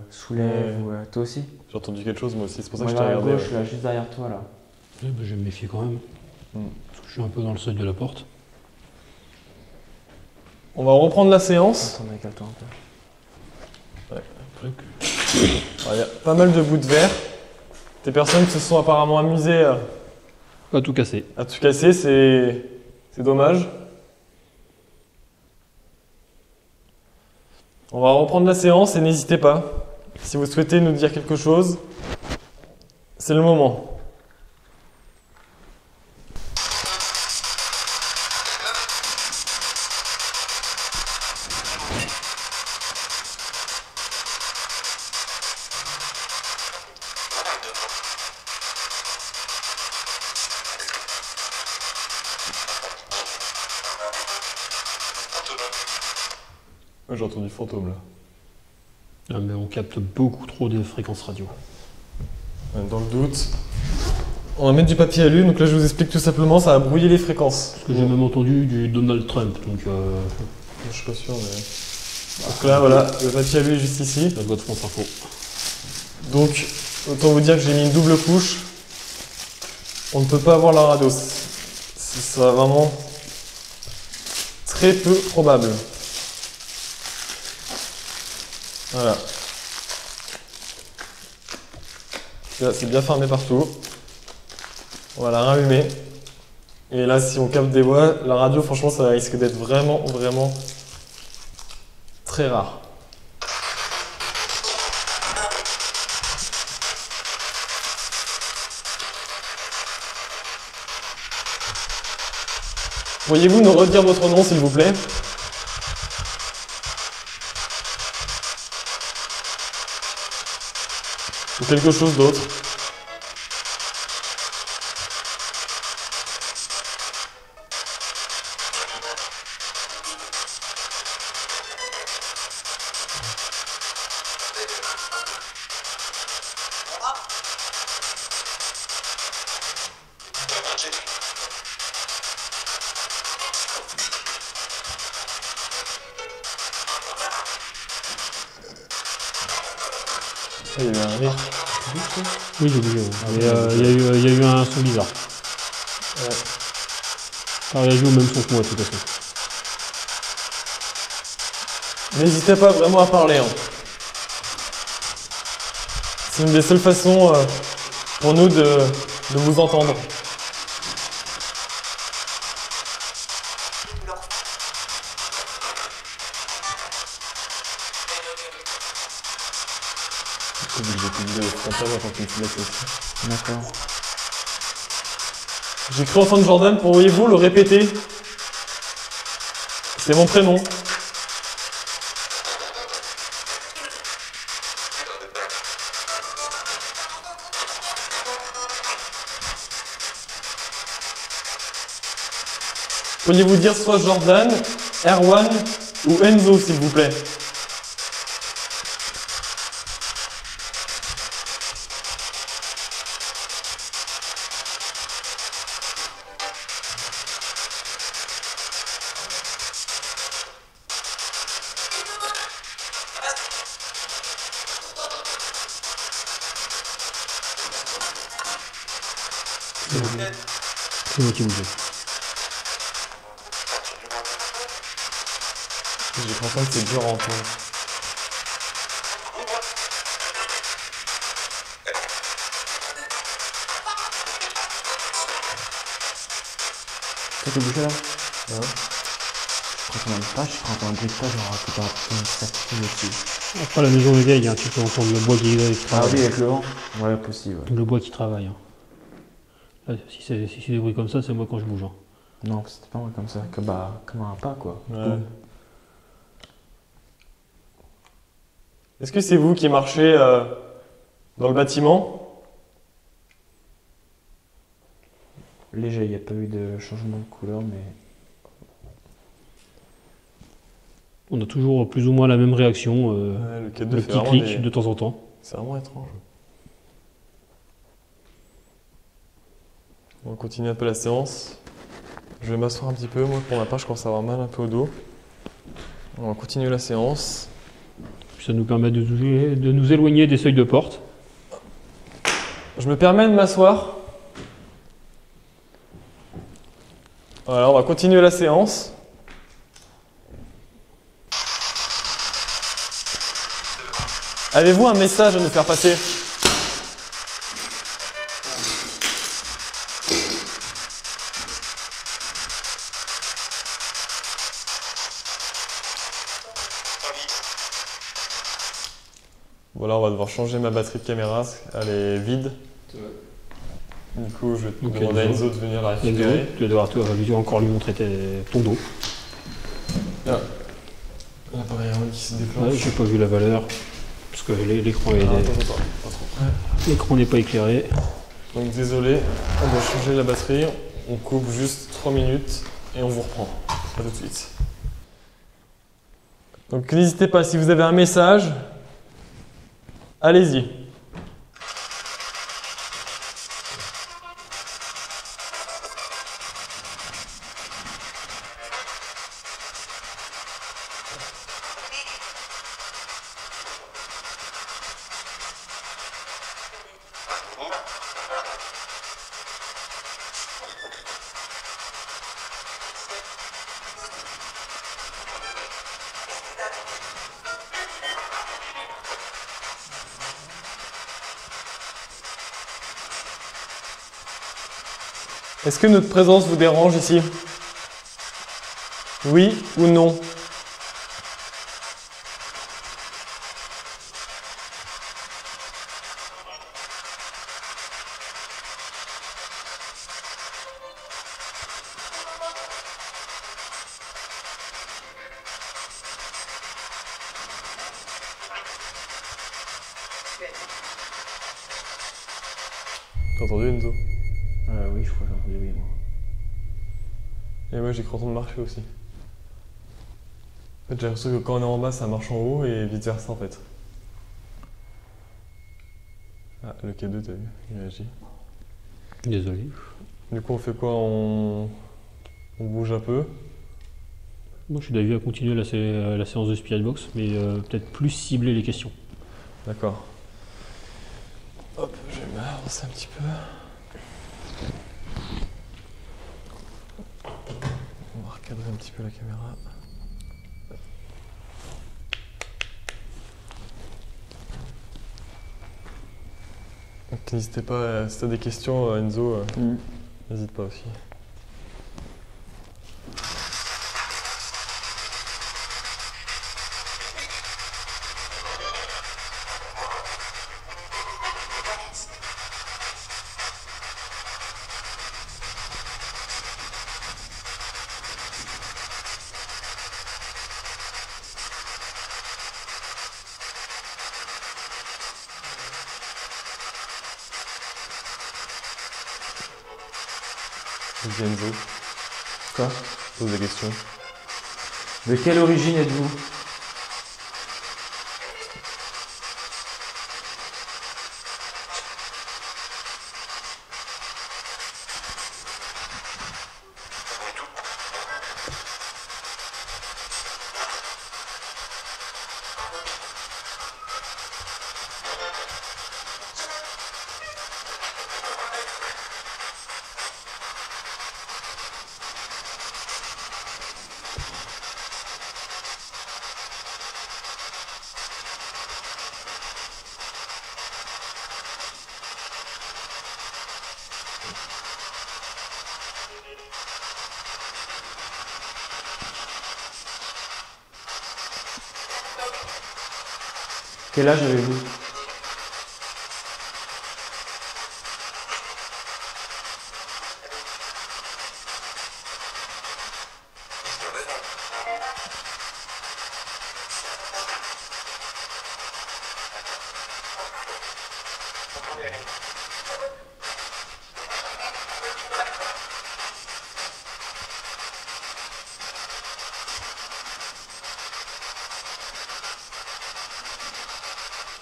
Speaker 4: soulève,
Speaker 1: Ouais.
Speaker 4: ou... toi aussi?
Speaker 1: J'ai entendu quelque chose moi aussi, c'est pour ça
Speaker 4: Moi,
Speaker 1: que je t'ai
Speaker 4: vers la
Speaker 1: regardé.
Speaker 4: gauche,
Speaker 1: Ouais.
Speaker 4: là, juste derrière toi, là.
Speaker 5: Ouais, bah, je vais me méfier quand même. Parce que je suis un peu dans le seuil de la porte.
Speaker 1: On va reprendre la séance.
Speaker 4: Attends, décale-toi un peu.
Speaker 1: Alors, il y a pas mal de bouts de verre. Des personnes se sont apparemment amusées
Speaker 5: Pas tout casser.
Speaker 1: à tout casser, c'est dommage. On va reprendre la séance et n'hésitez pas. Si vous souhaitez nous dire quelque chose, c'est le moment. Moi, j'ai entendu fantôme là.
Speaker 5: Ah, mais on capte beaucoup trop des fréquences radio.
Speaker 1: Dans le doute, on va mettre du papier alu. Donc là, je vous explique tout simplement, ça va brouiller les fréquences.
Speaker 5: Parce que j'ai même entendu du Donald Trump, donc
Speaker 1: Je suis pas sûr, mais. Donc là, voilà, le papier alu est juste ici.
Speaker 5: la voix de France Info.
Speaker 1: Donc, autant vous dire que j'ai mis une double couche. On ne peut pas avoir la radio. C'est vraiment très peu probable. Voilà. Là, c'est bien fermé partout. On va la rallumer. Et là, si on capte des voix, la radio, franchement, ça risque d'être vraiment, vraiment très rare. Pourriez-vous nous redire votre nom, s'il vous plaît? quelque chose d'autre. Il y a eu un rire.
Speaker 5: Oui, j'ai oublié. Il y a eu un son bizarre.
Speaker 1: Ouais.
Speaker 5: Ça réagit au même son que moi, de toute façon.
Speaker 1: N'hésitez pas vraiment à parler. Hein. C'est une des seules façons pour nous de vous entendre.
Speaker 4: D'accord.
Speaker 1: J'écris Antoine Jordan, pourriez-vous le répéter? C'est mon prénom. Pourriez-vous dire soit Jordan, Erwan ou Enzo, s'il vous plaît?
Speaker 5: C'est moi qui bouge.
Speaker 1: J'ai l'impression que c'est dur à entendre.
Speaker 4: Ça peut bouger là?
Speaker 1: Ouais.
Speaker 4: Je crois qu'on n'aime pas, je crois qu'on bruit pas, genre tout un sacrifice dessus.
Speaker 5: Après, la maison est vieille, hein, tu peux entendre le bois qui
Speaker 4: Ah
Speaker 5: travaille.
Speaker 4: oui, avec le vent? Ouais, possible. Ouais.
Speaker 5: Le bois qui travaille. Hein. Là, si c'est des bruits comme ça, c'est moi quand je bouge. Hein.
Speaker 4: Non, c'était pas moi comme ça, comme un pas quoi.
Speaker 1: Ouais. Est-ce que c'est vous qui marchez dans le bâtiment?
Speaker 4: Léger, il n'y a pas eu de changement de couleur, mais.
Speaker 5: On a toujours plus ou moins la même réaction.
Speaker 1: Ouais, le 4-2
Speaker 5: Le
Speaker 1: fait
Speaker 5: petit
Speaker 1: vraiment
Speaker 5: clic de temps en temps.
Speaker 1: C'est vraiment étrange. On va continuer un peu la séance. Je vais m'asseoir un petit peu. Moi, pour ma part, je commence à avoir mal un peu au dos. On va continuer la séance.
Speaker 5: Ça nous permet de nous éloigner des seuils de porte.
Speaker 1: Je me permets de m'asseoir. Voilà, on va continuer la séance. Avez-vous un message à nous faire passer? Voilà, on va devoir changer ma batterie de caméra, elle est vide. Du coup, je vais demander à Enzo de venir la récupérer.
Speaker 5: Tu vas devoir encore lui montrer ton dos.
Speaker 1: Ah. L'appareil qui se déclenche.
Speaker 5: Ouais, j'ai pas vu la valeur, parce que l'écran est... L'écran n'est pas éclairé.
Speaker 1: Donc désolé, on doit changer la batterie. On coupe juste 3 minutes et on vous reprend. A tout de suite. Donc n'hésitez pas, si vous avez un message, allez-y. Est-ce que notre présence vous dérange ici? Oui ou non? T'as entendu Enzo?
Speaker 4: Oui, je crois que j'ai entendu oui, moi.
Speaker 1: Et moi j'ai cru entendre marcher aussi. En fait, j'ai l'impression que quand on est en bas, ça marche en haut et vice versa en fait. Ah, le K2, t'as vu? Il réagit.
Speaker 5: Désolé.
Speaker 1: Du coup, on fait quoi? On bouge un peu.
Speaker 5: Moi, je suis d'avis à continuer la séance de Spirit Box, mais peut-être plus cibler les questions.
Speaker 1: D'accord. Hop, je vais m'avancer un petit peu. On va recadrer un petit peu la caméra. Donc n'hésitez pas, si t'as des questions, Enzo, n'hésite pas aussi. Vas-y, Enzo,
Speaker 4: Quoi?
Speaker 1: pose des questions.
Speaker 4: De quelle origine êtes-vous? Quel âge avez-vous?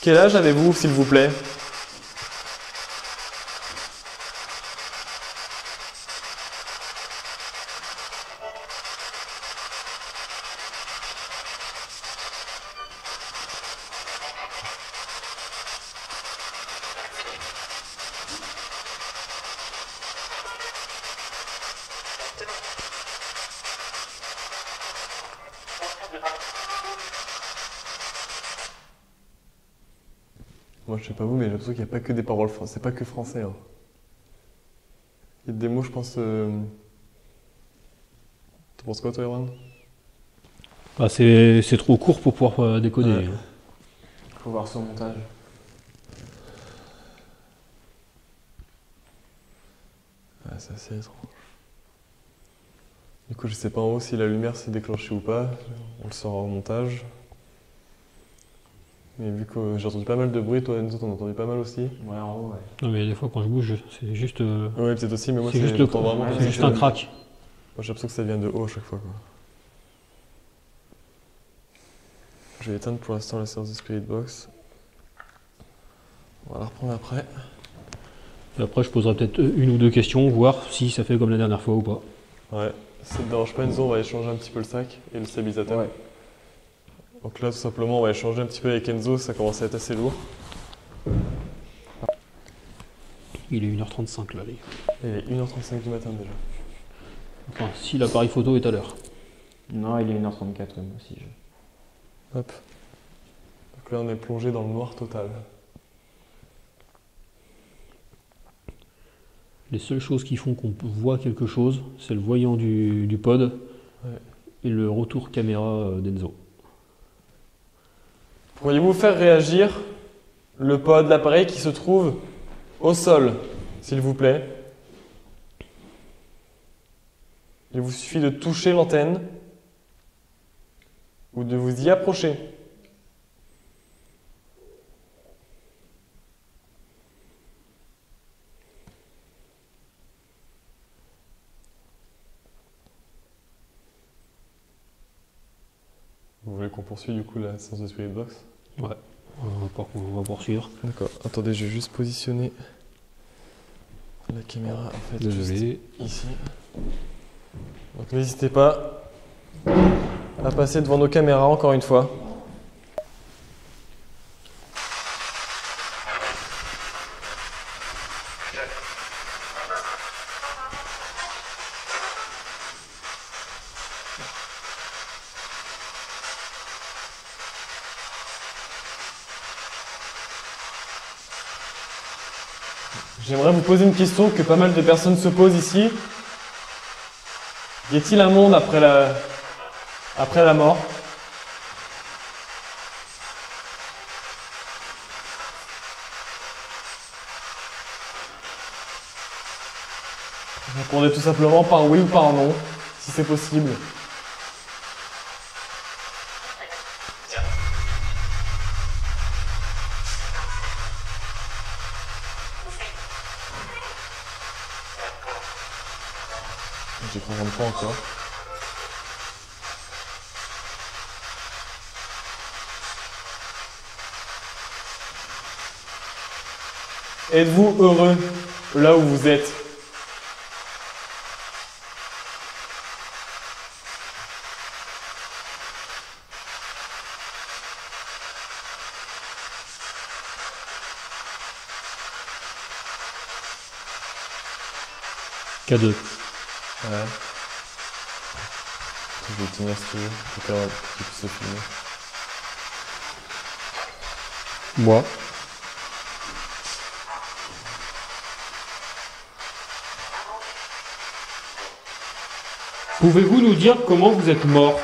Speaker 1: Quel âge avez-vous, s'il vous plaît? Moi, je sais pas vous, mais j'ai l'impression qu'il n'y a pas que des paroles françaises, c'est pas que français. Hein. Il y a des mots, je pense. Tu penses quoi, toi, Erwan?
Speaker 5: Bah, c'est trop court pour pouvoir décoder.
Speaker 1: Ouais.
Speaker 4: Faut voir son montage.
Speaker 1: Ouais, c'est assez étrange. Du coup, je sais pas en haut si la lumière s'est déclenchée ou pas. On le saura au montage. Mais vu que j'ai entendu pas mal de bruit, toi, Enzo, t'en as entendu pas mal aussi.
Speaker 4: Ouais, en haut, ouais.
Speaker 5: Non, mais des fois, quand je bouge, c'est juste,
Speaker 1: Ouais, peut-être aussi, mais moi,
Speaker 5: c'est juste,
Speaker 1: j'entends vraiment.
Speaker 4: ouais,
Speaker 5: c'est juste un crack.
Speaker 1: Moi, j'ai l'impression que ça vient de haut à chaque fois, quoi. Je vais éteindre pour l'instant la séance de Spirit Box. On va la reprendre après.
Speaker 5: Et après, je poserai peut-être une ou deux questions, voir si ça fait comme la dernière fois ou pas.
Speaker 1: Ouais, si ça te dérange pas, Enzo, on va échanger un petit peu le sac et le stabilisateur.
Speaker 4: Ouais.
Speaker 1: Donc là, tout simplement, on va échanger un petit peu avec Enzo, ça commence à être assez lourd.
Speaker 5: Il est 1h35 là, les gars.
Speaker 1: Il est 1h35 du matin déjà.
Speaker 5: Enfin, si l'appareil photo est à l'heure.
Speaker 4: Non, il est 1h34, moi aussi.
Speaker 1: Hop. Donc là, on est plongé dans le noir total.
Speaker 5: Les seules choses qui font qu'on voit quelque chose, c'est le voyant du pod et le retour caméra d'Enzo.
Speaker 1: Pourriez-vous faire réagir le pod, l'appareil qui se trouve au sol, s'il vous plaît? Il vous suffit de toucher l'antenne ou de vous y approcher. qu'on poursuit du coup la séance de Spirit Box?
Speaker 5: Ouais, on va poursuivre.
Speaker 1: D'accord, attendez, je vais juste positionner la caméra en fait
Speaker 5: Désolé.
Speaker 1: juste ici. Donc n'hésitez pas à passer devant nos caméras encore une fois. J'aimerais vous poser une question que pas mal de personnes se posent ici. Y a-t-il un monde après la mort? Répondez tout simplement par oui ou par non, si c'est possible. J'y comprends pas encore. Êtes-vous heureux là où vous êtes?
Speaker 5: K2.
Speaker 1: Ouais. Je vais tenir si tu veux, pour qu'il puisse se filmer.
Speaker 5: Moi. Pouvez-vous nous dire comment vous êtes mort?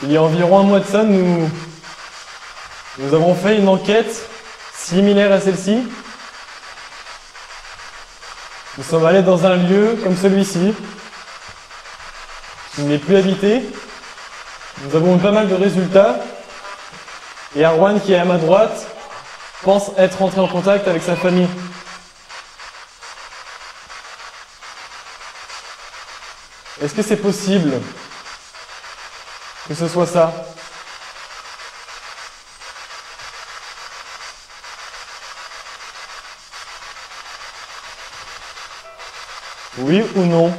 Speaker 1: Il y a environ un mois de ça, nous avons fait une enquête similaire à celle-ci. Nous sommes allés dans un lieu comme celui-ci, qui n'est plus habité. Nous avons eu pas mal de résultats. Et Arwan, qui est à ma droite, pense être entré en contact avec sa famille. Est-ce que c'est possible que ce soit ça? Oui ou non?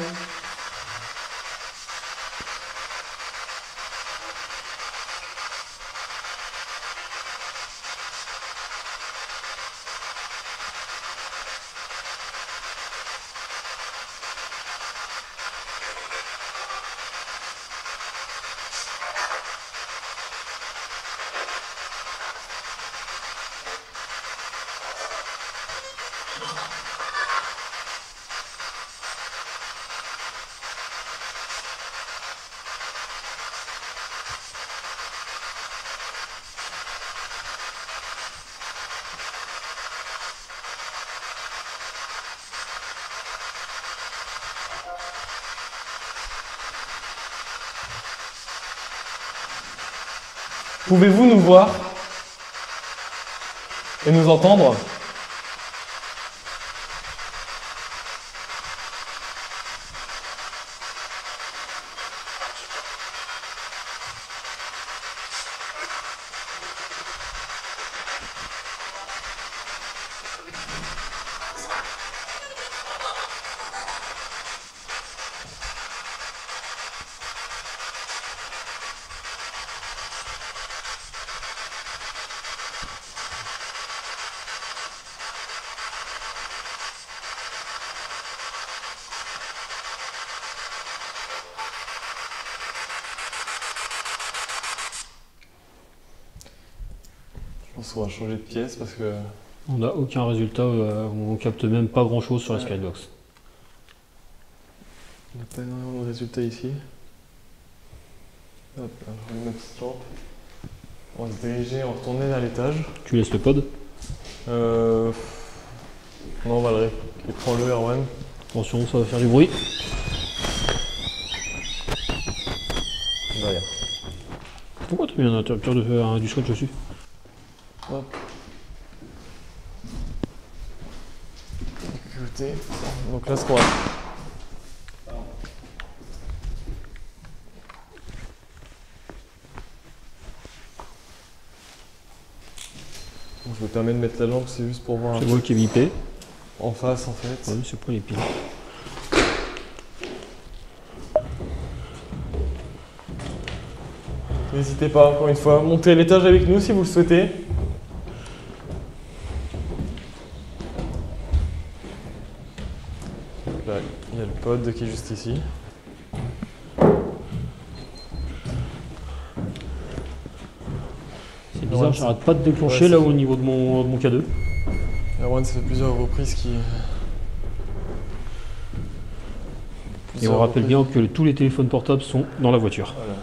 Speaker 1: Pouvez-vous nous voir et nous entendre? pense qu'on va changer de pièce parce que...
Speaker 5: On n'a aucun résultat, on capte même pas grand chose sur la Skybox.
Speaker 1: On n'a pas énormément de résultats ici. Hop, là, je remets ma petite lampe. On va se diriger, on va retourner vers l'étage.
Speaker 5: Tu laisses le pod.
Speaker 1: Non, on va le prends-le, Erwan.
Speaker 5: Attention, ça va faire du bruit.
Speaker 1: Derrière.
Speaker 5: Pourquoi tu as mis un interrupteur du scotch dessus?
Speaker 1: Hop. Écoutez, donc là, ce qu'on va... Je me permets de mettre la lampe, c'est juste pour voir
Speaker 5: C'est moi qui ai bipé.
Speaker 1: en face en fait.
Speaker 5: Ouais, c'est pas les pieds.
Speaker 1: N'hésitez pas, encore une fois, montez à l'étage avec nous si vous le souhaitez. Donc là, il y a le pod qui est juste ici.
Speaker 5: C'est bizarre, j'arrête pas de déclencher
Speaker 1: Ouais,
Speaker 5: là au niveau de mon K2.
Speaker 1: Erwan, ça fait plusieurs reprises qui...
Speaker 5: Et on rappelle bien que tous les téléphones portables sont dans la voiture.
Speaker 1: Voilà.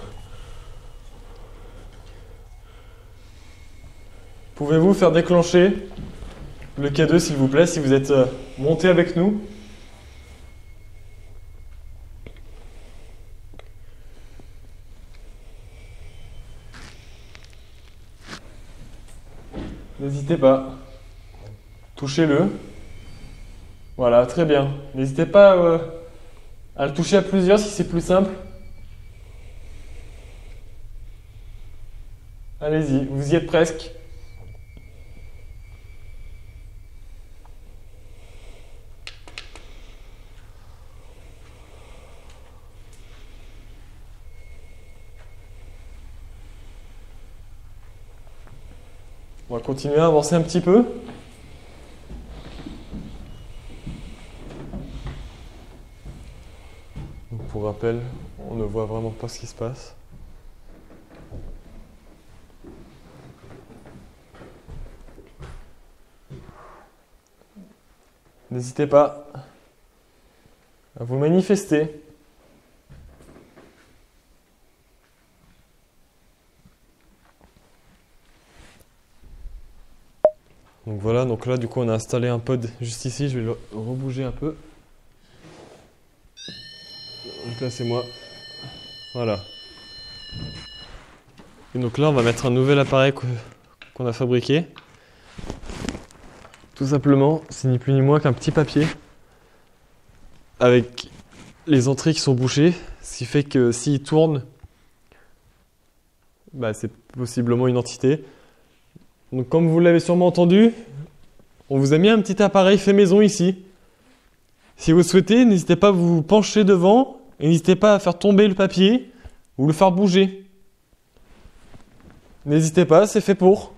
Speaker 1: Pouvez-vous faire déclencher le K2 s'il vous plaît, si vous êtes monté avec nous? N'hésitez pas. Touchez-le. Voilà, très bien. N'hésitez pas à le toucher à plusieurs si c'est plus simple. Allez-y, vous y êtes presque. On va continuer à avancer un petit peu. Donc pour rappel, on ne voit vraiment pas ce qui se passe. N'hésitez pas à vous manifester. Donc voilà, donc là du coup on a installé un pod juste ici, je vais le rebouger un peu. Donc là c'est moi. Voilà. Et donc là on va mettre un nouvel appareil qu'on a fabriqué. Tout simplement, c'est ni plus ni moins qu'un petit papier avec les entrées qui sont bouchées, ce qui fait que s'il tourne, bah, c'est possiblement une entité. Donc comme vous l'avez sûrement entendu, on vous a mis un petit appareil fait maison ici. Si vous souhaitez, n'hésitez pas à vous pencher devant et n'hésitez pas à faire tomber le papier ou le faire bouger. N'hésitez pas, c'est fait pour.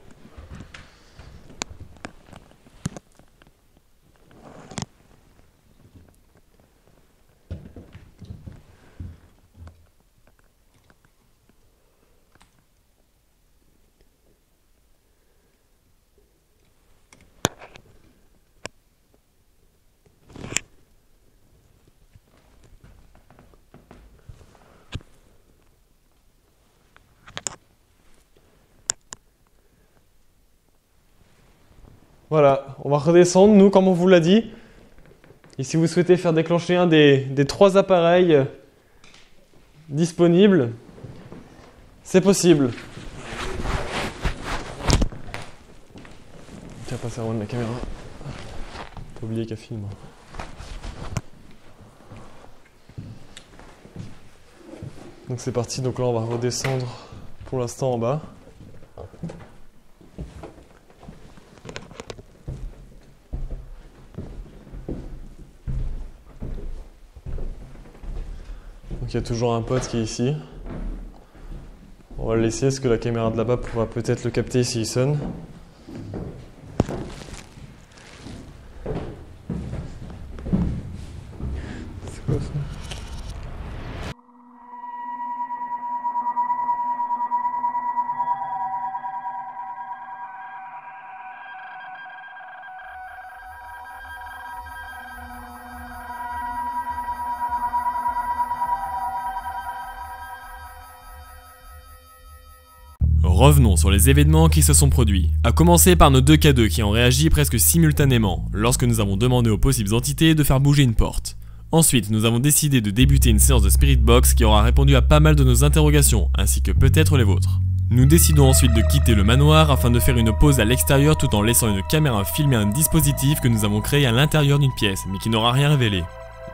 Speaker 1: Voilà, on va redescendre, nous, comme on vous l'a dit. Et si vous souhaitez faire déclencher un des 3 appareils disponibles, c'est possible. Tiens, passe à loin de ma caméra. T'as oublié qu'elle filme. Donc c'est parti, donc là on va redescendre pour l'instant en bas. Donc il y a toujours un pote qui est ici. On va le laisser parce que la caméra de là-bas pourra peut-être le capter s'il sonne. C'est quoi ça ?
Speaker 3: Revenons sur les événements qui se sont produits, à commencer par nos deux K2 qui ont réagi presque simultanément lorsque nous avons demandé aux possibles entités de faire bouger une porte. Ensuite, nous avons décidé de débuter une séance de Spirit Box qui aura répondu à pas mal de nos interrogations, ainsi que peut-être les vôtres. Nous décidons ensuite de quitter le manoir afin de faire une pause à l'extérieur tout en laissant une caméra filmer un dispositif que nous avons créé à l'intérieur d'une pièce, mais qui n'aura rien révélé.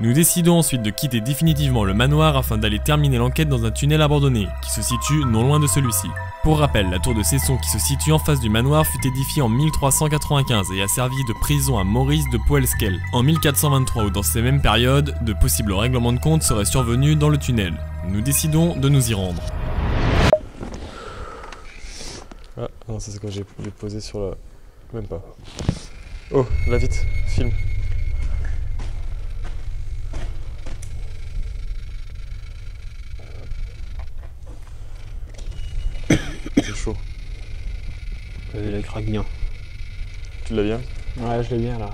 Speaker 3: Nous décidons ensuite de quitter définitivement le manoir afin d'aller terminer l'enquête dans un tunnel abandonné, qui se situe non loin de celui-ci. Pour rappel, la tour de Cesson qui se situe en face du manoir fut édifiée en 1395 et a servi de prison à Maurice de Poelskell. En 1423 ou dans ces mêmes périodes, de possibles règlements de compte seraient survenus dans le tunnel. Nous décidons de nous y rendre.
Speaker 1: Ah non, ça c'est quand j'ai posé sur la... Même pas. Oh, là vite, filme. C'est chaud.
Speaker 5: Elle craque bien.
Speaker 1: Tu l'as bien?
Speaker 5: Ouais, je l'ai bien là.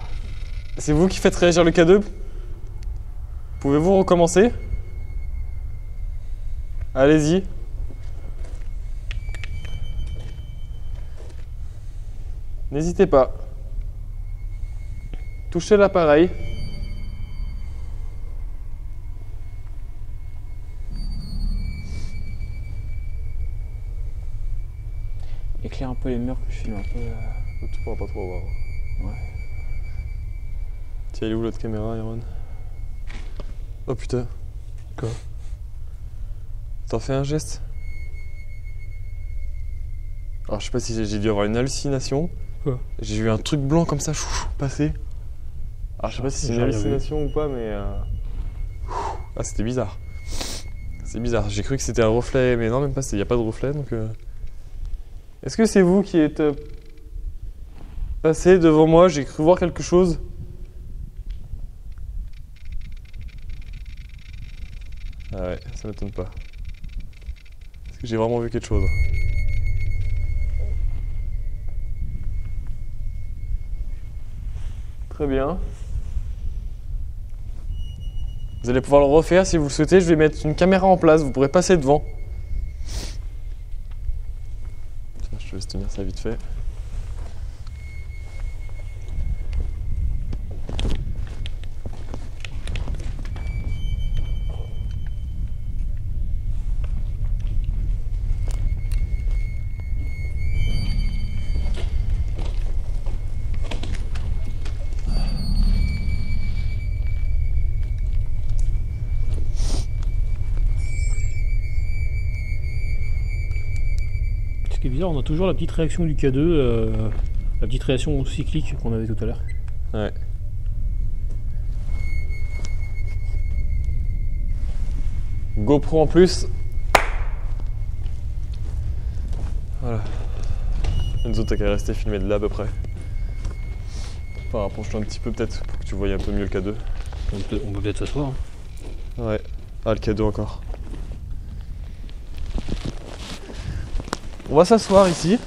Speaker 1: C'est vous qui faites réagir le K2? Pouvez-vous recommencer? Allez-y. N'hésitez pas. Touchez l'appareil.
Speaker 4: Éclaire un peu les murs que je filme un peu.
Speaker 1: Tu pourras pas trop voir.
Speaker 4: Ouais.
Speaker 1: Tiens, elle est où l'autre caméra, Iron? Oh putain.
Speaker 5: Quoi?
Speaker 1: T'en fais un geste? Alors je sais pas si j'ai dû avoir une hallucination.
Speaker 5: Quoi?
Speaker 1: J'ai vu un truc blanc comme ça passer. Alors je sais pas si c'est une hallucination ou pas, mais... Ah, c'était bizarre. C'est bizarre, j'ai cru que c'était un reflet, mais non, même pas, il n'y a pas de reflet, donc... Est-ce que c'est vous qui êtes passé devant moi? J'ai cru voir quelque chose. Ah ouais, ça m'étonne pas. Est-ce que j'ai vraiment vu quelque chose? Très bien. Vous allez pouvoir le refaire si vous le souhaitez. Je vais mettre une caméra en place, vous pourrez passer devant. Tiens, je te laisse tenir ça vite fait.
Speaker 5: Ce qui est bizarre, on a toujours la petite réaction du K2, la petite réaction cyclique qu'on avait tout à l'heure.
Speaker 1: Ouais. GoPro en plus. Voilà. Enzo, t'as qu'à rester filmé de là à peu près. Enfin, rapproche-toi un petit peu peut-être pour que tu voyes un peu mieux le K2.
Speaker 5: On peut peut-être s'asseoir. Hein.
Speaker 1: Ouais. Ah, le K2 encore. On va s'asseoir ici.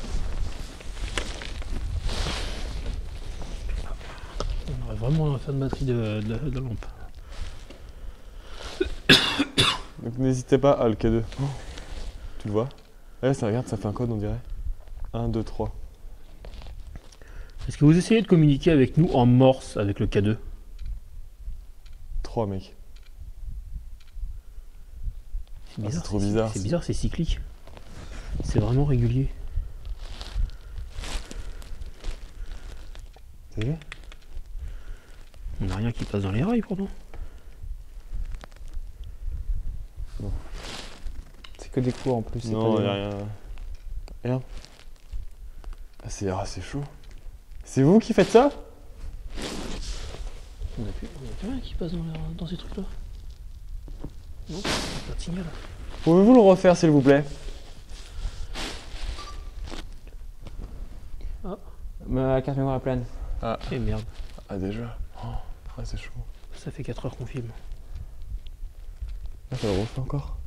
Speaker 5: On aurait vraiment la fin de batterie de la lampe.
Speaker 1: Donc n'hésitez pas. Ah, le K2. Oh. Tu le vois? Ouais, ça regarde, ça fait un code on dirait. 1, 2, 3.
Speaker 5: Est-ce que vous essayez de communiquer avec nous en morse avec le K2?
Speaker 1: 3 mec.
Speaker 5: C'est
Speaker 1: Ah, c'est trop bizarre.
Speaker 5: C'est bizarre, c'est cyclique. C'est vraiment régulier.
Speaker 1: T'as vu?
Speaker 5: On n'a rien qui passe dans les rails pourtant.
Speaker 4: C'est que des coups en plus.
Speaker 1: Non,
Speaker 4: pas
Speaker 1: y a rien. Regarde. Ah, c'est chaud. C'est vous qui faites ça?
Speaker 5: On n'a plus rien qui passe dans ces trucs là. Non, pas de signal.
Speaker 1: Pouvez-vous le refaire s'il vous plaît?
Speaker 4: La carte mémoire est pleine.
Speaker 1: Ah,
Speaker 5: Eh merde,
Speaker 1: ah déjà. Oh, ouais, c'est chaud.
Speaker 5: ça fait 4 heures qu'on filme.
Speaker 1: Ah, ça le refait encore?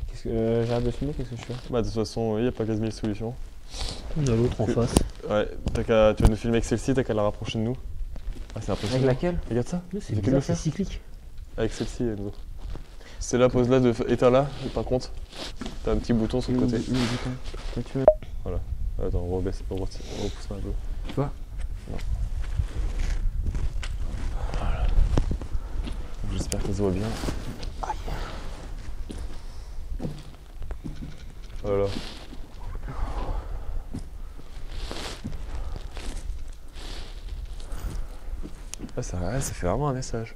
Speaker 4: Qu'est-ce que j'arrête de filmer, qu'est-ce que je fais?
Speaker 1: Bah de toute façon, il n'y a pas 15 000 solutions.
Speaker 5: On a l'autre en face.
Speaker 1: Ouais, tu vas nous filmer avec celle-ci, t'as qu'à la rapprocher de nous. Ah, c'est impressionnant.
Speaker 4: Avec laquelle?
Speaker 1: Regarde ça.
Speaker 5: Mais c'est
Speaker 1: J'ai que
Speaker 5: bizarre,
Speaker 1: le
Speaker 5: c'est
Speaker 1: faire.
Speaker 5: cyclique.
Speaker 1: Avec celle-ci, Enzo. C'est là, pose là, éteins là. Et par contre, t'as un petit bouton sur le côté.
Speaker 4: Le bouton. Tu veux
Speaker 1: Voilà. Attends, on rebaisse, on repousse un peu.
Speaker 4: Tu vois?
Speaker 1: Non. Voilà. J'espère que ça se voit bien. Aïe. Voilà. Ah, ça fait vraiment un message.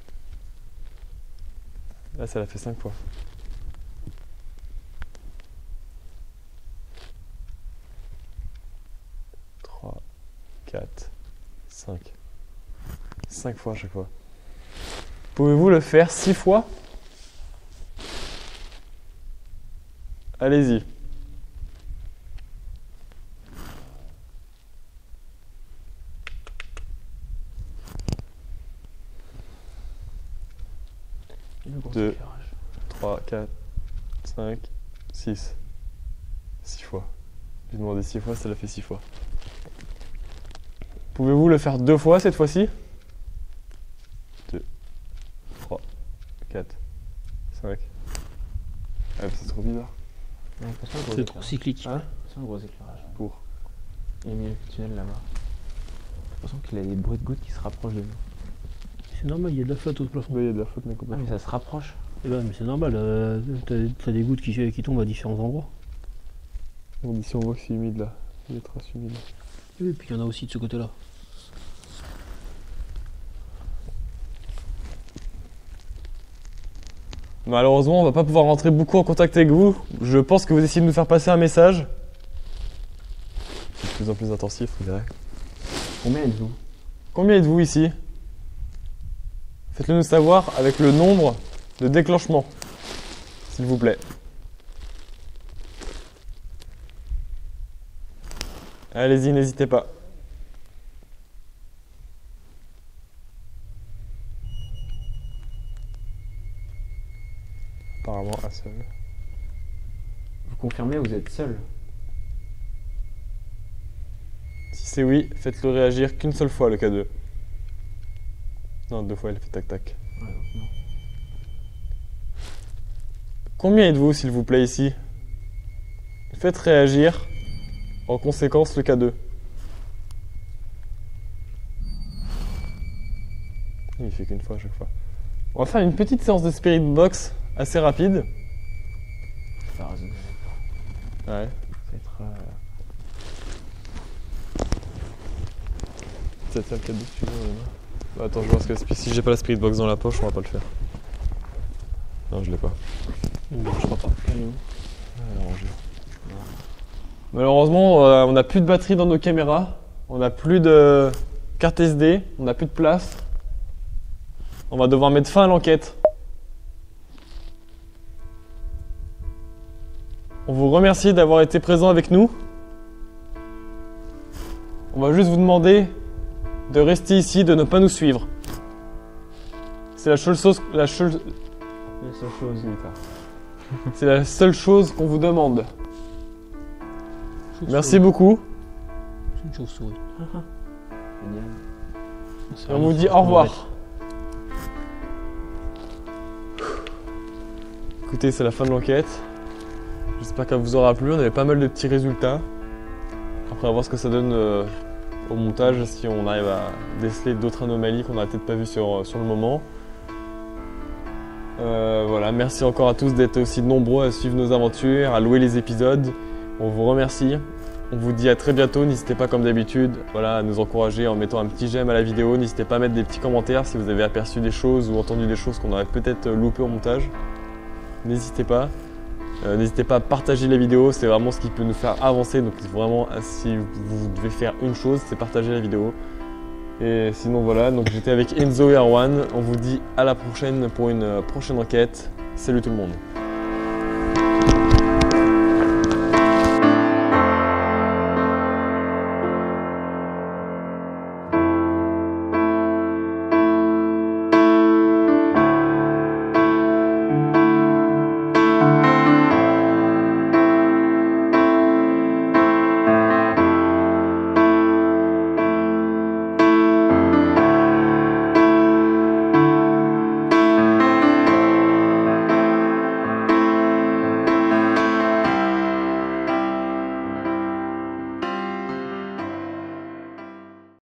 Speaker 1: Là, ça l'a fait 5 fois. 3, 4, 5. 5 fois à chaque fois. Pouvez-vous le faire 6 fois? Allez-y.
Speaker 4: Le gros
Speaker 1: 2,
Speaker 4: éclairage.
Speaker 1: 3, 4, 5, 6. 6 fois. J'ai demandé 6 fois, ça l'a fait 6 fois. Pouvez-vous le faire 2 fois cette fois-ci? 2, 3, 4, 5. Ah, c'est trop bizarre.
Speaker 4: Ouais, passe pas le gros
Speaker 5: C'est trop
Speaker 4: éclairage.
Speaker 5: cyclique.
Speaker 1: Hein?
Speaker 4: Passe pas le gros éclairage.
Speaker 1: Pour.
Speaker 4: Il y a mis le tunnel là-bas. J'ai l'impression qu'il a des bruits de gouttes qui se rapprochent de nous.
Speaker 5: C'est normal, il y a de la flotte au plafond.
Speaker 1: Il y a de la faute, mais
Speaker 4: Ah,
Speaker 1: complètement.
Speaker 4: mais ça se rapproche.
Speaker 5: Eh ben, mais c'est normal, t'as des gouttes qui tombent à différents endroits.
Speaker 1: Bon, d'ici on voit que c'est humide là. Il y a des traces humides.
Speaker 5: Et puis il y en a aussi de ce côté-là.
Speaker 1: Malheureusement, on va pas pouvoir rentrer beaucoup en contact avec vous. Je pense que vous essayez de nous faire passer un message. C'est de plus en plus intensif, on dirait.
Speaker 4: Combien êtes-vous?
Speaker 1: Combien êtes-vous ici? Faites-le nous savoir avec le nombre de déclenchements, s'il vous plaît. Allez-y, n'hésitez pas. Apparemment, un seul.
Speaker 4: Vous confirmez, vous êtes seul?
Speaker 1: Si c'est oui, faites-le réagir qu'une seule fois, le K2. Non, 2 fois, il fait tac-tac.
Speaker 4: Ouais, donc non.
Speaker 1: Combien êtes-vous, s'il vous plaît, ici? Faites réagir, en conséquence, le K2. Il fait qu'une fois à chaque fois. On va faire une petite séance de Spirit Box assez rapide.
Speaker 4: T'as raison.
Speaker 1: Ouais.
Speaker 4: Ça va être.
Speaker 1: C'est ça le K2 si tu veux. Bah, attends, je vais voir ce que si j'ai pas la Spirit Box dans la poche, on va pas le faire. Non, je l'ai pas.
Speaker 5: Non, je crois pas.
Speaker 1: Malheureusement, on n'a plus de batterie dans nos caméras. On n'a plus de carte SD. On n'a plus de place. On va devoir mettre fin à l'enquête. On vous remercie d'avoir été présent avec nous. On va juste vous demander de rester ici, de ne pas nous suivre. C'est la seule chose,
Speaker 4: La seule chose.
Speaker 1: c'est la seule chose qu'on vous demande.
Speaker 5: Chauve-souris.
Speaker 1: Merci beaucoup.
Speaker 5: C'est une chauve-souris.
Speaker 4: Génial.
Speaker 1: Et on vous dit au revoir. Écoutez, c'est la fin de l'enquête. J'espère qu'elle vous aura plu. On avait pas mal de petits résultats. Après, on va voir ce que ça donne au montage, si on arrive à déceler d'autres anomalies qu'on n'aurait peut-être pas vues sur le moment. Voilà, merci encore à tous d'être aussi nombreux à suivre nos aventures, à louer les épisodes. On vous remercie. On vous dit à très bientôt. N'hésitez pas, comme d'habitude, voilà, à nous encourager en mettant un petit j'aime à la vidéo. N'hésitez pas à mettre des petits commentaires si vous avez aperçu des choses ou entendu des choses qu'on aurait peut-être loupées au montage. N'hésitez pas. N'hésitez pas à partager la vidéo, c'est vraiment ce qui peut nous faire avancer. Donc vraiment, si vous devez faire une chose, c'est partager la vidéo. Et sinon voilà, donc j'étais avec Enzo et Erwan. On vous dit à la prochaine pour une prochaine enquête. Salut tout le monde.